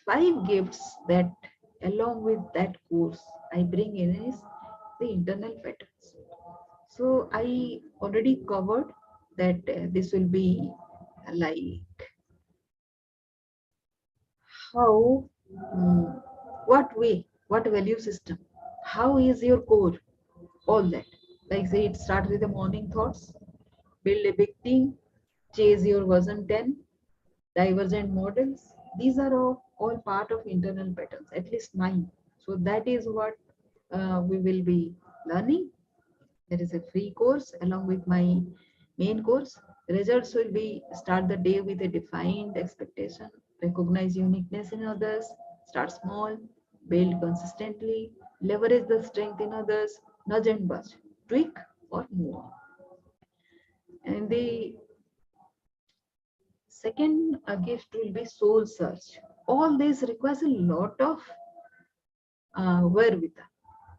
5 gifts that along with that course I bring in is the internal patterns. So I already covered that this will be like how, mm, what way, what value system, how is your core, all that. Like say it starts with the morning thoughts, build a big team, chase your version 10, divergent models. These are all part of internal patterns, at least mine. So that is what we will be learning. There is a free course along with my main course. Results will be start the day with a defined expectation, recognize uniqueness in others, start small, build consistently, leverage the strength in others, nudge and budge, tweak or move on. And the second gift will be soul search. All this requires a lot of wherewithal.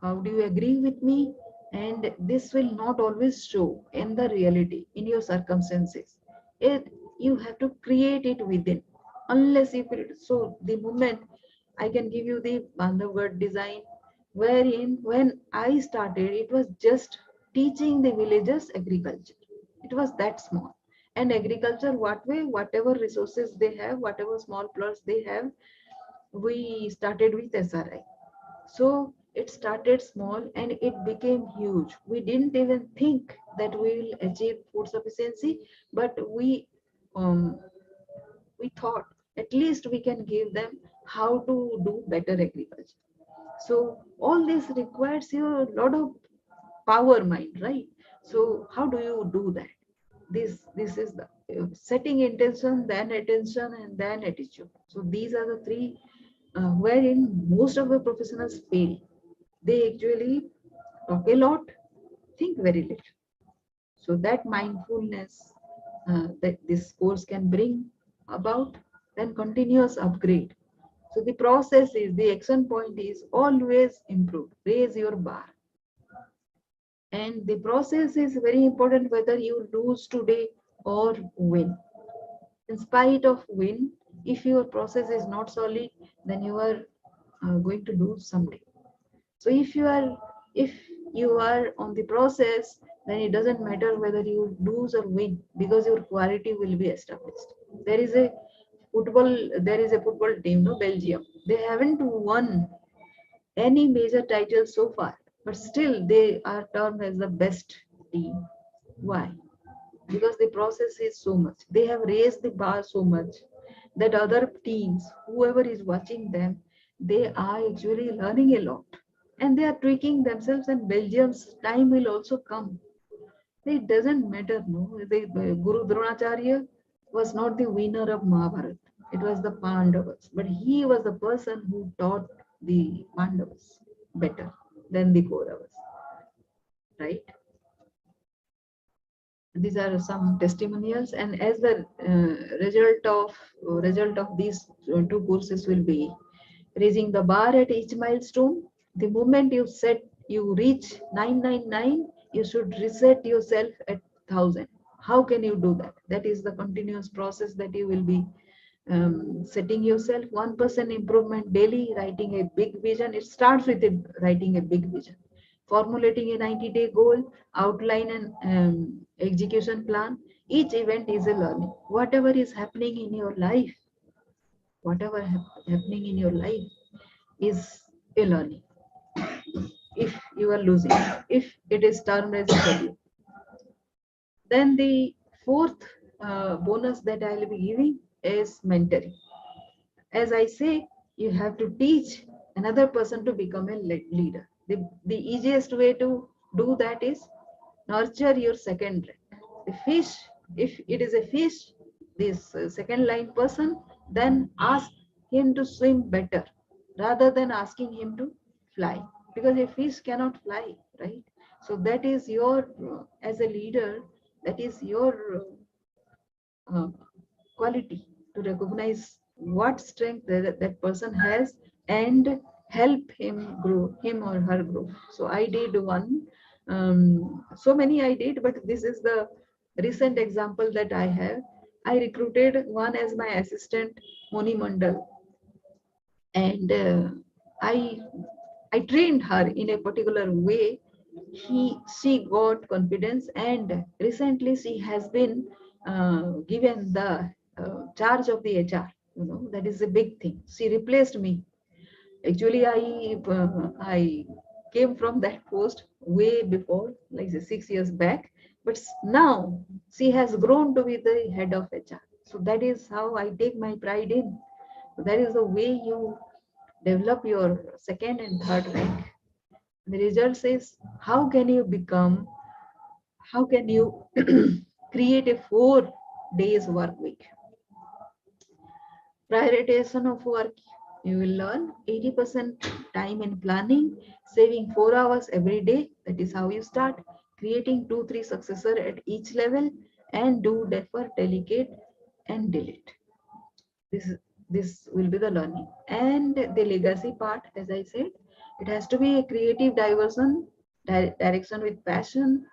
How do you agree with me? And this will not always show in the reality, in your circumstances. You have to create it within. Unless if it, so the moment I can give you the Bandhavgarh design, wherein when I started, it was just teaching the villagers agriculture. It was that small. And agriculture, what way, whatever resources they have, whatever small plots they have, we started with SRI. So it started small and it became huge. We didn't even think that we will achieve food sufficiency, but um, we thought at least we can give them how to do better agriculture. So all this requires you a lot of power mind, right? So how do you do that? This is the setting intention, then attention, and then attitude. So these are the three wherein most of the professionals fail. They actually talk a lot, think very little. So that mindfulness that this course can bring about, then continuous upgrade. So the process is, the action point is always improve, raise your bar. And the process is very important whether you lose today or win. In spite of win, if your process is not solid, then you are going to lose someday. So if you are on the process, then it doesn't matter whether you lose or win because your quality will be established. There is a football team, no, Belgium. They haven't won any major title so far, but still they are termed as the best team. Why? Because the process is so much. They have raised the bar so much that other teams, whoever is watching them, they are actually learning a lot. And they are tweaking themselves, and Belgium's time will also come. It doesn't matter, no. The Guru Dronacharya was not the winner of Mahabharata. It was the Pandavas. But he was the person who taught the Pandavas better than the Kauravas, right? These are some testimonials, and as the result of these two courses will be raising the bar at each milestone. The moment you reach 999, you should reset yourself at 1000. How can you do that? That is the continuous process that you will be setting yourself 1% improvement daily, writing a big vision. It starts with writing a big vision, formulating a 90-day goal, outline an execution plan. Each event is a learning. Whatever is happening in your life, happening in your life is a learning. If you are losing, if it is termed as a failure, then the fourth bonus that I will be giving is mentoring. As I say, you have to teach another person to become a leader. The easiest way to do that is nurture your second rank. The fish, if it is a fish, this second line person, then ask him to swim better rather than asking him to fly, because a fish cannot fly, right? So that is your, as a leader, that is your uh, quality to recognize what strength that person has and help him grow, him or her grow. So I did one So many I did, but this is the recent example that I have. I recruited one as my assistant, Moni Mandal, and I trained her in a particular way. She got confidence, and recently she has been given the charge of the HR. That is a big thing. She replaced me. Actually, I came from that post way before, like 6 years back. But now she has grown to be the head of HR. So that is how I take my pride in. That is the way you develop your second and third rank. The result says, how can you create a 4 days work week? Prioritization of work. You will learn 80% time in planning, saving 4 hours every day. That is how you start. Creating 2, 3 successor at each level, and do defer, delegate, and delete. This will be the learning. And the legacy part, as I said, it has to be a creative diversion, direction with passion,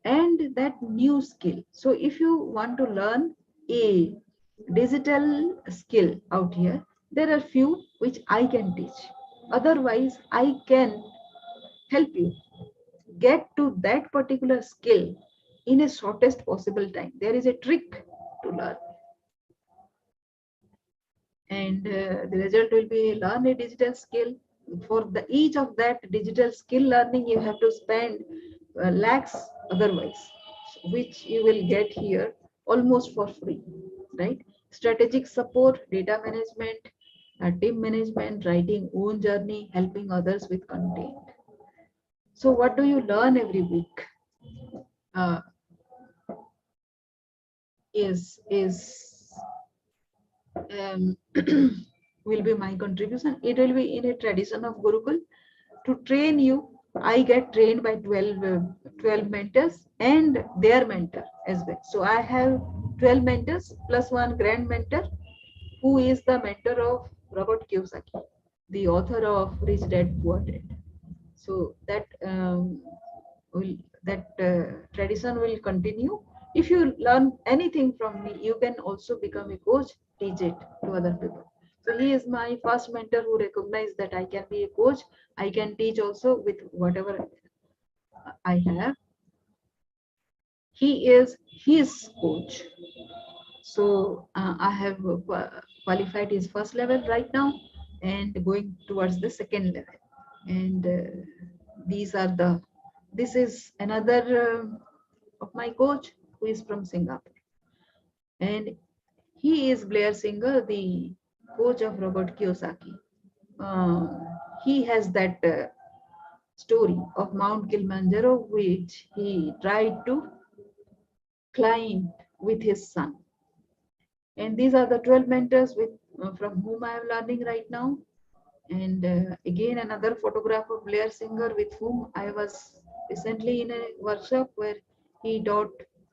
and that new skill. So if you want to learn a digital skill out here, there are few which I can teach. Otherwise, I can help you get to that particular skill in a shortest possible time. There is a trick to learn, and the result will be learn a digital skill. For the each of that digital skill learning, you have to spend lakhs otherwise, which you will get here almost for free, right? Strategic support, data management, team management, writing own journey, helping others with content. So what do you learn every week? uh, is will be my contribution. It will be in a tradition of Gurukul. To train you, I get trained by 12 mentors and their mentor as well. So I have 12 mentors plus one grand mentor, who is the mentor of Robert Kiyosaki, the author of Rich Dad Poor Dad. So will that tradition will continue. If you learn anything from me, you can also become a coach, teach it to other people. So he is my first mentor who recognized that I can be a coach, I can teach also with whatever I have. He is his coach. So I have qualified his first level right now, and going towards the second level. And these are the this is another of my coach, who is from Singapore, and he is Blair Singer, the coach of Robert Kiyosaki. Uh, he has that story of Mount Kilimanjaro, which he tried to climb with his son. And these are the 12 mentors from whom I am learning right now. And again, another photograph of Blair Singer, with whom I was recently in a workshop where he taught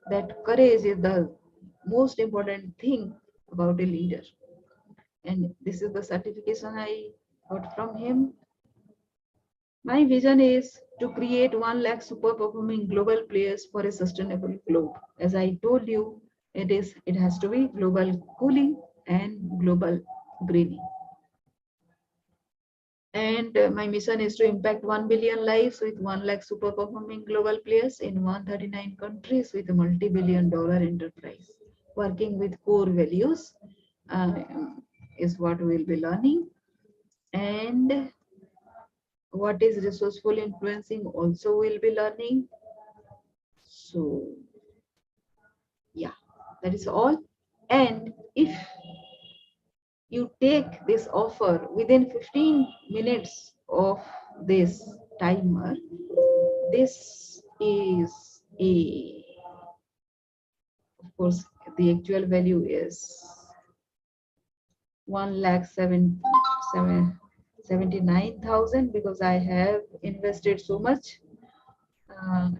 that courage is the most important thing about a leader. And this is the certification I got from him. My vision is to create 1 lakh super performing global players for a sustainable globe. As I told you, it has to be global cooling and global greening. And my mission is to impact 1 billion lives with 1 lakh super performing global players in 139 countries with a multi-billion-dollar enterprise. Working with core values uh, is what we will be learning. And what is resourceful influencing also will be learning. So yeah, that is all. And if you take this offer within 15 minutes of this timer, this is of course, the actual value is 1,79,000, because I have invested so much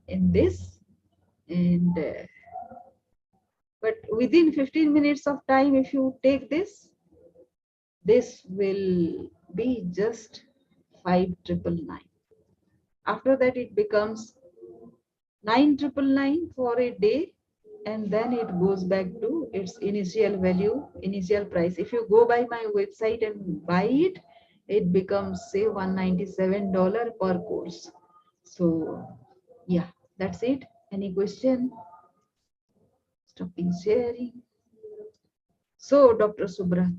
in this. And but within 15 minutes of time, if you take this will be just 5,999. After that, it becomes 9,999 for a day, and then it goes back to its initial value, initial price. If you go by my website and buy it, it becomes say $197 per course. So yeah, that's it. Any question? Stopping sharing. So Dr. Subra,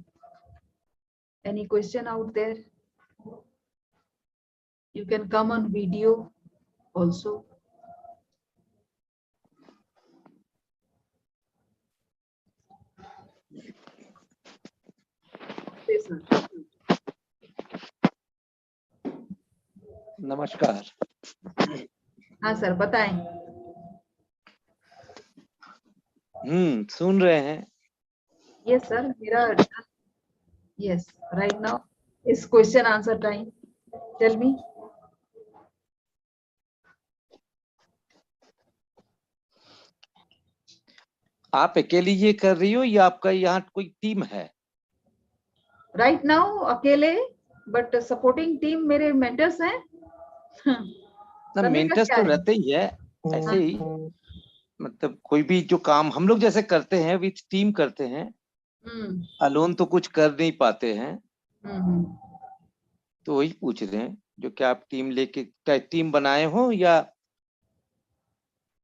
any question out there? You can come on video also. Yes, sir. नमस्कार। हाँ sir, बताएं। सुन रहे हैं। Yes sir, मेरा yes right now is question answer time. Tell me. आप अकेली ये कर रही हो या आपका यहाँ कोई टीम है? राइट नाउ अकेले, बट सपोर्टिंग टीम मेरे मेंटर्स हैं। ना, मेंटर्स तो रहते ही है ऐसे ही, मतलब कोई भी जो काम हम लोग जैसे करते हैं विथ टीम करते हैं, अलोन तो कुछ कर नहीं पाते हैं। तो वही पूछ रहे हैं जो क्या आप टीम लेके क्या टीम बनाए हो या?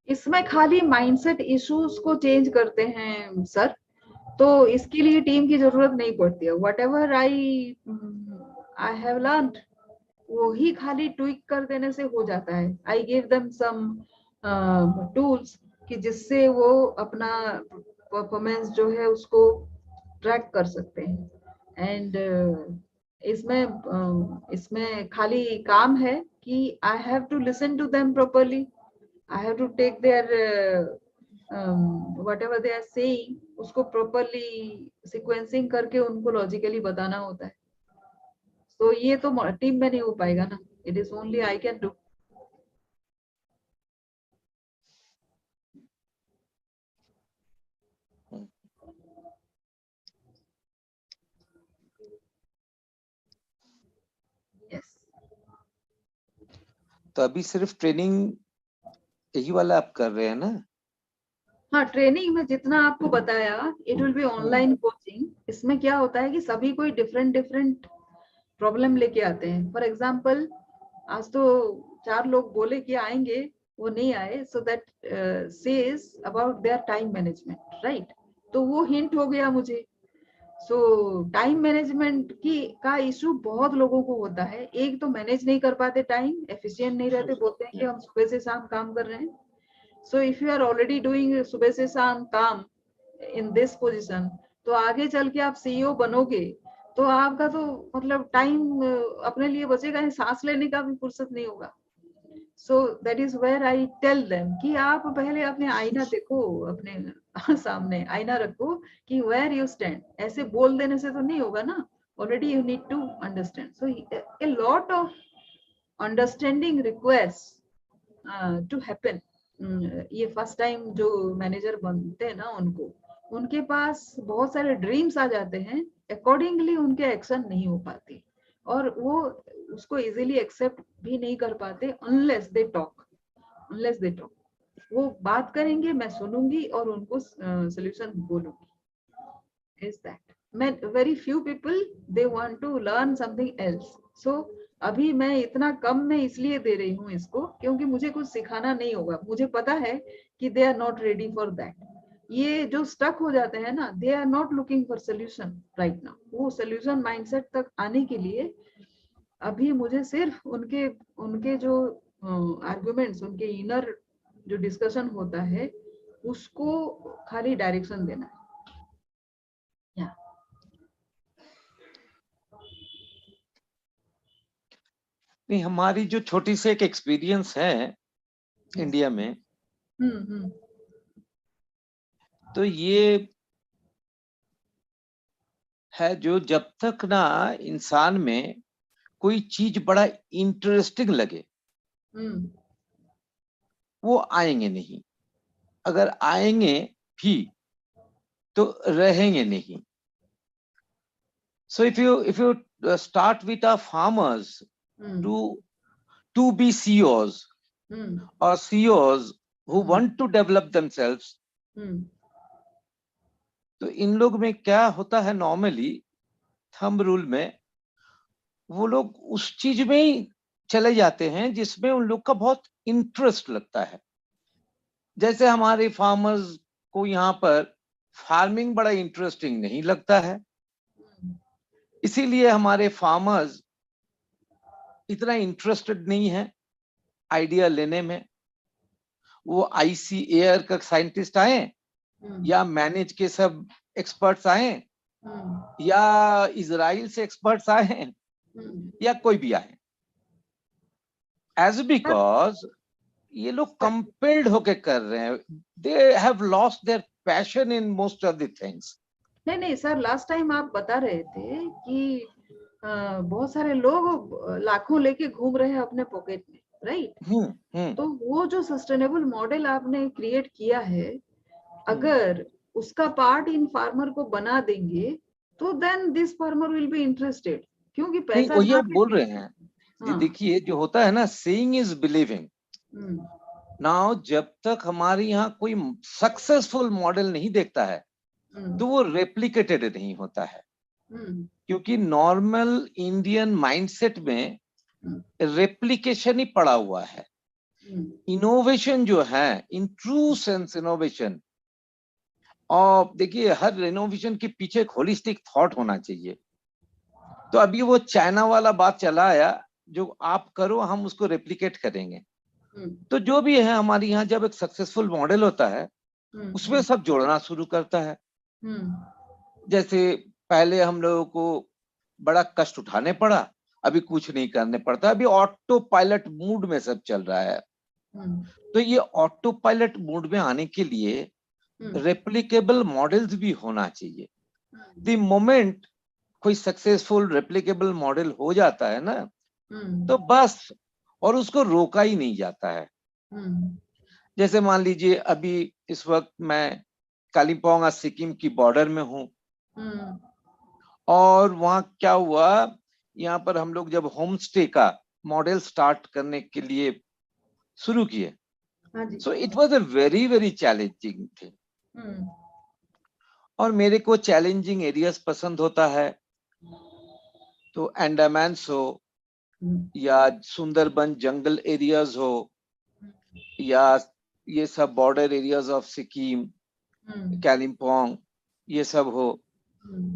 इसमें खाली माइंडसेट इश्यूज को चेंज करते हैं सर, तो इसके लिए टीम की जरूरत नहीं पड़ती है। Whatever I have learned, वही खाली ट्विक कर देने से हो जाता है। I give them some tools कि जिससे वो अपना परफॉर्मेंस जो है उसको ट्रैक कर सकते हैं। एंड इसमें खाली काम है कि I have to listen to them properly, I have to take their whatever they are saying, उसको properly sequencing करके उनको logically बताना होता है। तो ये तो टीम में नहीं हो पाएगा ना, it is only I can do. Yes. तो अभी सिर्फ ट्रेनिंग यही वाला आप कर रहे हैं ना? हाँ, ट्रेनिंग में जितना आपको बताया, it will be online coaching. इसमें क्या होता है कि सभी कोई डिफरेंट डिफरेंट प्रॉब्लम लेके आते हैं। फॉर एग्जाम्पल, आज तो 4 लोग बोले कि आएंगे, वो नहीं आए, so that says about their time management, right? तो वो हिंट हो गया मुझे। सो टाइम मैनेजमेंट की का इशू बहुत लोगों को होता है। एक तो मैनेज नहीं कर पाते टाइम, एफिशिएंट नहीं रहते, बोलते हैं कि हम सुबह से शाम काम कर रहे हैं। So if you are already doing सुबह से शाम काम इन दिस पोजीशन, तो आगे चल के आप सीईओ बनोगे तो आपका तो मतलब टाइम अपने लिए बचेगा, सांस लेने का भी फुर्सत नहीं होगा। So that is where I tell them कि आप पहले अपने आईना देखो, अपने सामने आईना रखो कि वेयर यू स्टैंड। ऐसे बोल देने से तो नहीं होगा ना, already you need to understand. So a lot of understanding request to happen. ये फर्स्ट टाइम जो मैनेजर बनते हैं ना, उनके पास बहुत सारे ड्रीम्स आ जाते हैं, अकॉर्डिंगली उनके एक्शन नहीं हो पाते और वो उसको इजीली एक्सेप्ट भी नहीं कर पाते अनलेस दे टॉक। वो बात करेंगे, मैं सुनूंगी और उनको सोल्यूशन बोलूंगी। Is that very few people they want to learn something else. So अभी मैं इतना कम में इसलिए दे रही हूँ इसको क्योंकि मुझे कुछ सिखाना नहीं होगा। मुझे पता है कि they are not ready for that. ये जो स्टक हो जाते हैं ना, they are not looking for solution right now. वो सोल्यूशन माइंडसेट तक आने के लिए अभी मुझे सिर्फ उनके उनके जो आर्गुमेंट्स, उनके इनर जो डिस्कशन होता है, उसको खाली डायरेक्शन देना है। नहीं, हमारी जो छोटी सी एक एक्सपीरियंस है इंडिया में, तो ये है जो जब तक ना इंसान में कोई चीज बड़ा इंटरेस्टिंग लगे वो आएंगे नहीं। अगर आएंगे भी तो रहेंगे नहीं। So if you start with our farmers to be CEOs or CEOs who want to develop themselves, तो इन लोग में क्या होता है नॉर्मली थंब रूल में, वो लोग उस चीज में ही चले जाते हैं जिसमें उन लोग का बहुत इंटरेस्ट लगता है। जैसे हमारे फार्मर्स को यहाँ पर फार्मिंग बड़ा इंटरेस्टिंग नहीं लगता है, इसीलिए हमारे फार्मर्स इतना इंटरेस्टेड नहीं है आइडिया लेने में। वो ICAR का साइंटिस्ट आए या मैनेज के सब एक्सपर्ट्स आए या इजराइल से एक्सपर्ट्स आए या कोई भी आए, एज बिकॉज ये लोग कंपेल्ड होके कर रहे हैं, they have lost their passion in most of the things. नहीं सर, लास्ट टाइम आप बता रहे थे कि बहुत सारे लोग लाखों लेके घूम रहे हैं अपने पॉकेट में, राइट? तो वो जो सस्टेनेबल मॉडल आपने क्रिएट किया है, अगर उसका पार्ट इन फार्मर को बना देंगे तो then this farmer will be interested, क्योंकि पैसा ये आप बोल रहे हैं। हाँ। देखिए जो होता है ना, सेइंग इज बिलीविंग। नाउ जब तक हमारे यहाँ कोई सक्सेसफुल मॉडल नहीं देखता है तो वो रेप्लिकेटेड नहीं होता है, क्योंकि नॉर्मल इंडियन माइंडसेट में रेप्लिकेशन ही पड़ा हुआ है। इनोवेशन जो है, इन ट्रू सेंस इनोवेशन, और देखिए हर इनोवेशन के पीछे एक होलिस्टिक थॉट होना चाहिए। तो अभी वो चाइना वाला बात चला आया, जो आप करो हम उसको रेप्लिकेट करेंगे। तो जो भी है हमारे यहाँ जब एक सक्सेसफुल मॉडल होता है उसमें सब जोड़ना शुरू करता है। जैसे पहले हम लोगों को बड़ा कष्ट उठाने पड़ा, अभी कुछ नहीं करने पड़ता, अभी ऑटो पायलट मोड में सब चल रहा है। तो ये ऑटो पायलट मोड में आने के लिए रेप्लिकेबल मॉडल्स भी होना चाहिए। द मोमेंट कोई सक्सेसफुल रेप्लिकेबल मॉडल हो जाता है ना, तो बस, और उसको रोका ही नहीं जाता है। जैसे मान लीजिए अभी इस वक्त मैं कालिम्पोंग और सिक्किम की बॉर्डर में हूँ, और वहाँ क्या हुआ, यहाँ पर हम लोग जब होम स्टे का मॉडल स्टार्ट करने के लिए शुरू किए, so it was a very very challenging thing. और मेरे को चैलेंजिंग एरियाज पसंद होता है, तो अंडमान्स हो या सुंदरबन जंगल एरियाज हो या ये सब border areas of Sikkim, Kalimpong, ये सब हो,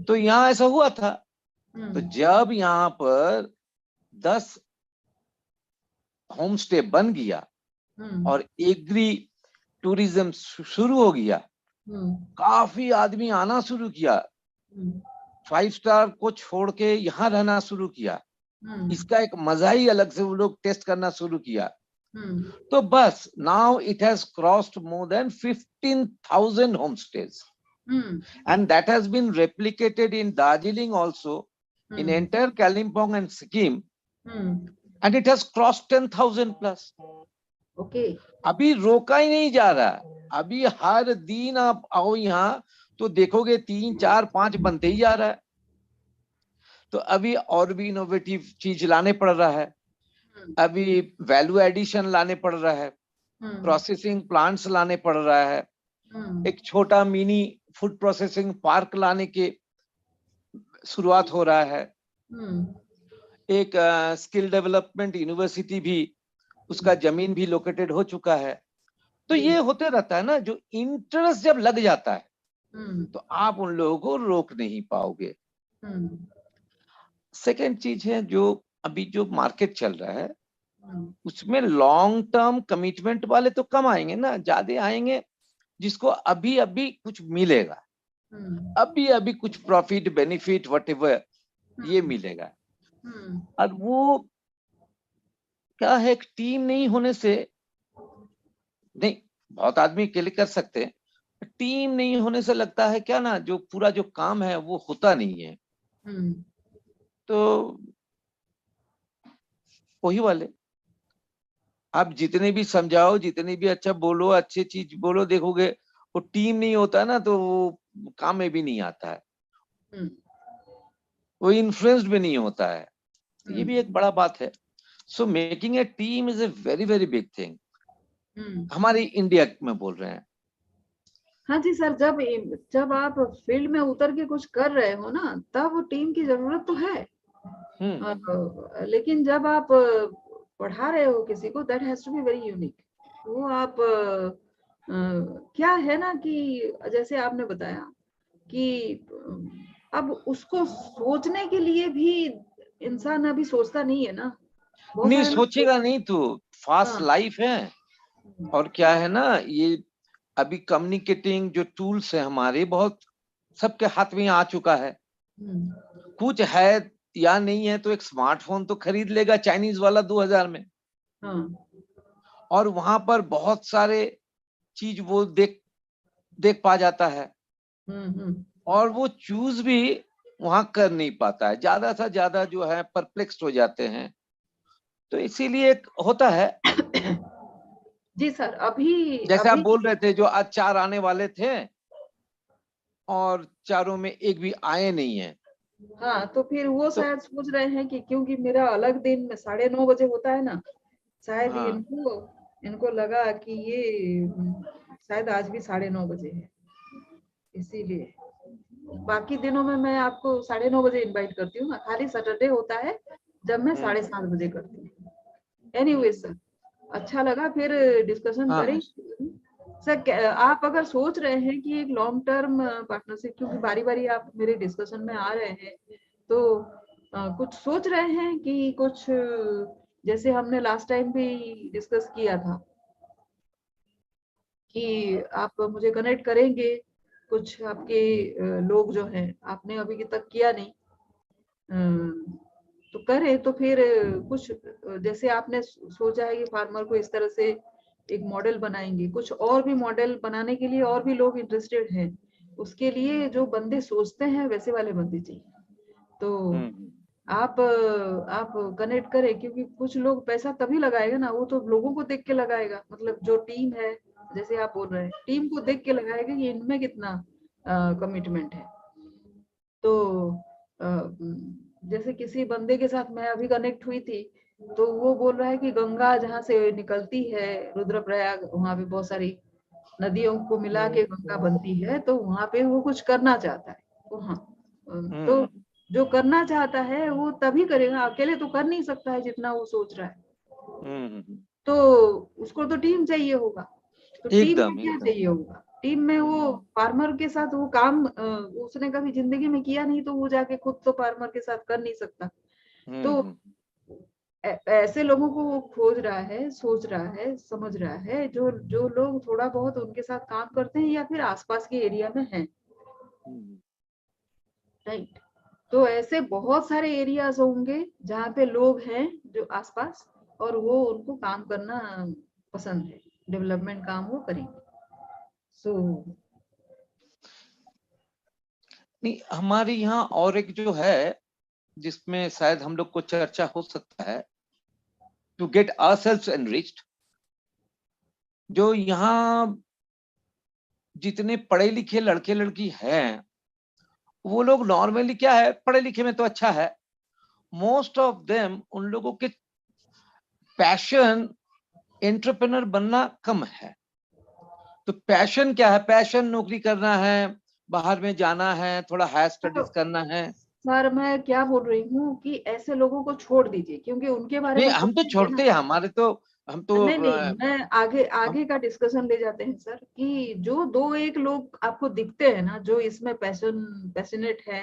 तो यहाँ ऐसा हुआ था। तो जब यहाँ पर 10 होम स्टे बन गया और एग्री टूरिज्म शुरू हो गया, काफी आदमी आना शुरू किया, 5 स्टार को छोड़ के यहाँ रहना शुरू किया, इसका एक मजा ही अलग से वो लोग टेस्ट करना शुरू किया। तो बस now it has crossed more than 15,000 home stage, and that has been replicated in Darjeeling also, in entire Kalimpong and Sikkim, and it has crossed 10,000 plus. Okay. अभी रोका ही नहीं जा रहा, अभी हर दिन आप आओ यहाँ तो देखोगे 3, 4, 5 बनते ही जा रहा है। तो अभी और भी इनोवेटिव चीज लाने पड़ रहा है, अभी वैल्यू एडिशन लाने पड़ रहा है, प्रोसेसिंग प्लांट्स लाने पड़ रहा है, एक छोटा मिनी फूड प्रोसेसिंग पार्क लाने के शुरुआत हो रहा है, एक स्किल डेवलपमेंट यूनिवर्सिटी भी, उसका जमीन भी लोकेटेड हो चुका है। तो ये होते रहता है ना, जो इंटरेस्ट जब लग जाता है तो आप उन लोगों को रोक नहीं पाओगे। सेकेंड चीज है, जो अभी जो मार्केट चल रहा है उसमें लॉन्ग टर्म कमिटमेंट वाले तो कम आएंगे ना, ज्यादा आएंगे जिसको अभी अभी कुछ मिलेगा, अभी अभी कुछ प्रॉफिट बेनिफिट व्हाटएवर ये मिलेगा। और वो क्या है, एक टीम नहीं होने से नहीं, बहुत आदमी अकेले कर सकते हैं, टीम नहीं होने से लगता है क्या ना, जो पूरा जो काम है वो होता नहीं है। तो वही वाले आप जितने भी समझाओ, जितने भी अच्छा बोलो, अच्छी चीज बोलो, देखोगे वो टीम नहीं होता ना तो वो काम में भी नहीं आता है, वो इन्फ्लुएंस्ड भी नहीं होता है। ये भी एक बड़ा बात है। So making a team is a very very big thing. हमारी इंडिया में बोल रहे हैं। हाँ जी सर, जब आप फील्ड में उतर के कुछ कर रहे हो ना, तब टीम की जरूरत तो है। लेकिन जब आप पढ़ा रहे हो किसी को, that has to be very unique. वो आप क्या है ना कि जैसे आपने बताया कि अब उसको सोचने के लिए भी इंसान अभी सोचता नहीं है ना। नहीं सोचेगा नहीं तो फास्ट लाइफ है। और क्या है ना, ये अभी कम्युनिकेटिंग जो टूल्स है हमारे, बहुत सबके हाथ में आ चुका है। कुछ है या नहीं है तो एक स्मार्टफोन तो खरीद लेगा चाइनीज वाला 2000 में। और वहां पर बहुत सारे चीज वो देख पा जाता है। और वो चूज भी वहां कर नहीं पाता है, ज्यादा से ज्यादा जो है परप्लेक्स्ड हो जाते हैं। तो इसीलिए होता है। जी सर, अभी जैसे आप बोल रहे थे जो आज 4 आने वाले थे और चारों में एक भी आए नहीं है। हाँ, तो फिर वो शायद सोच रहे हैं कि क्योंकि मेरा अलग दिन में 9:30 बजे होता है ना, शायद इनको लगा कि ये शायद आज भी 9:30 बजे है, इसीलिए। बाकी दिनों में मैं आपको 9:30 बजे इनवाइट करती हूँ ना, खाली सैटरडे होता है जब मैं 7:30 बजे करती हूँ। एनीवे सर, अच्छा लगा, फिर डिस्कशन करेंगे। सर, आप अगर सोच रहे हैं कि एक लॉन्ग टर्म पार्टनरशिप, क्योंकि बारी बारी आप मेरे डिस्कशन में आ रहे हैं, तो कुछ सोच रहे हैं कि कुछ जैसे हमने लास्ट टाइम भी डिस्कस किया था कि आप मुझे कनेक्ट करेंगे कुछ आपके लोग जो हैं, आपने अभी तक किया नहीं, तो करें तो फिर कुछ जैसे आपने सोचा है कि फार्मर को इस तरह से एक मॉडल बनाएंगे, कुछ और भी मॉडल बनाने के लिए और भी लोग इंटरेस्टेड हैं, उसके लिए जो बंदे सोचते हैं वैसे वाले बंदे चाहिए। तो आप कनेक्ट करें, क्योंकि कुछ लोग पैसा तभी लगाएगा ना, वो तो लोगों को देख के लगाएगा, मतलब जो टीम है, जैसे आप बोल रहे हैं टीम को देख के लगाएगा कि इनमें कितना कमिटमेंट है। तो जैसे किसी बंदे के साथ मैं अभी कनेक्ट हुई थी, तो वो बोल रहा है कि गंगा जहाँ से निकलती है रुद्रप्रयाग, वहां पे बहुत सारी नदियों को मिला के गंगा बनती है, तो वहां पे वो कुछ करना चाहता है। तो हाँ, तो जो करना चाहता है वो तभी करेगा, अकेले तो कर नहीं सकता है जितना वो सोच रहा है। तो उसको तो टीम चाहिए होगा। तो टीम में क्या चाहिए होगा? टीम में वो फार्मर के साथ वो काम उसने कभी जिंदगी में किया नहीं, तो वो जाके खुद तो फार्मर के साथ कर नहीं सकता। तो ऐसे लोगों को वो खोज रहा है, सोच रहा है, समझ रहा है, जो लोग थोड़ा बहुत उनके साथ काम करते हैं या फिर आसपास के एरिया में हैं, राइट। तो ऐसे बहुत सारे एरियाज होंगे जहाँ पे लोग हैं जो आसपास, और वो उनको काम करना पसंद है, डेवलपमेंट काम वो करेंगे। नहीं, हमारे यहाँ और एक जो है जिसमें शायद हम लोग को चर्चा हो सकता है, टू गेट आवरसेल्व्स एनरिच्ड। जो यहाँ जितने पढ़े लिखे लड़के लड़की हैं, वो लोग नॉर्मली क्या है, पढ़े लिखे में तो अच्छा है, मोस्ट ऑफ देम उन लोगों के पैशन एंटरप्रेन्योर बनना कम है। तो पैशन क्या है? पैशन नौकरी करना है, बाहर में जाना है, थोड़ा हायर स्टडीज करना है। सर, मैं क्या बोल रही हूँ कि ऐसे लोगों को छोड़ दीजिए, क्योंकि उनके बारे में हम तो छोड़ते हैं, हमारे तो हम तो नहीं, मैं आगे का डिस्कशन ले जाते हैं सर, कि जो 2-1 लोग आपको दिखते हैं ना, जो इसमें पैशनेट है,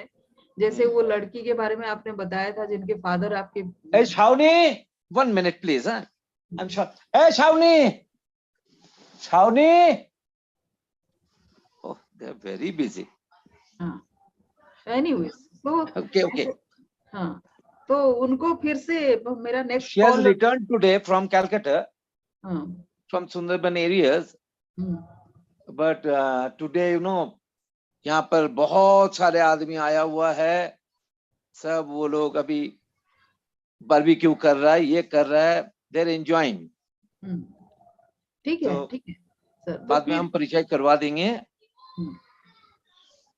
जैसे वो लड़की के बारे में आपने बताया था जिनके फादर आपके। Shawni, 1 minute please. Shawni, Shawni, oh they are very busy. Anyways, तो ओके हाँ, तो उनको फिर से मेरा next call, she has call returned today from Calcutta, from Sundarban areas, but today यहाँ पर बहुत सारे आदमी आया हुआ है, सब वो लोग अभी बारबेक्यू कर रहा है, ये कर रहा है, देयर एंजॉयिंग। ठीक है सर, बाद में हम परिचय करवा देंगे।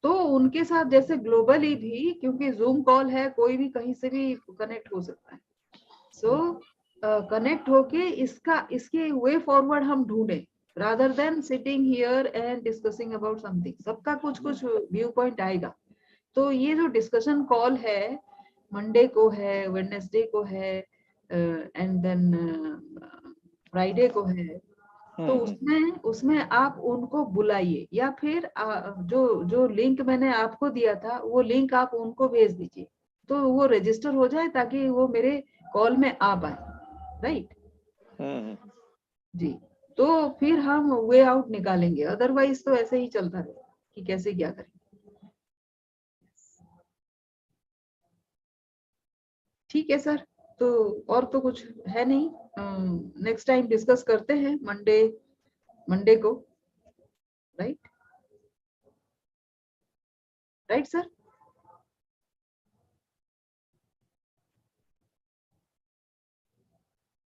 तो उनके साथ जैसे ग्लोबली भी, क्योंकि जूम कॉल है, कोई भी कहीं से भी कनेक्ट हो सकता है। सो कनेक्ट होके इसके वे फॉरवर्ड हम ढूंढे, rather than sitting here and discussing about something. सबका कुछ कुछ व्यू पॉइंट आएगा. तो ये जो डिस्कशन कॉल है, मंडे को है, वेडनेसडे को है, एंड देन फ्राइडे को है, तो उसमें आप उनको बुलाइए, या फिर जो लिंक मैंने आपको दिया था वो लिंक आप उनको भेज दीजिए, तो वो रजिस्टर हो जाए ताकि वो मेरे कॉल में आ पाए. राइट जी. तो फिर हम वे आउट निकालेंगे, अदरवाइज तो ऐसे ही चलता रहे कि कैसे क्या करें. ठीक है सर, तो और तो कुछ है नहीं. नेक्स्ट टाइम डिस्कस करते हैं मंडे को. Right sir.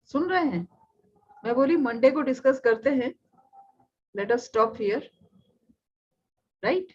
सुन रहे हैं? मैं बोली मंडे को डिस्कस करते हैं. Let us stop here. Right.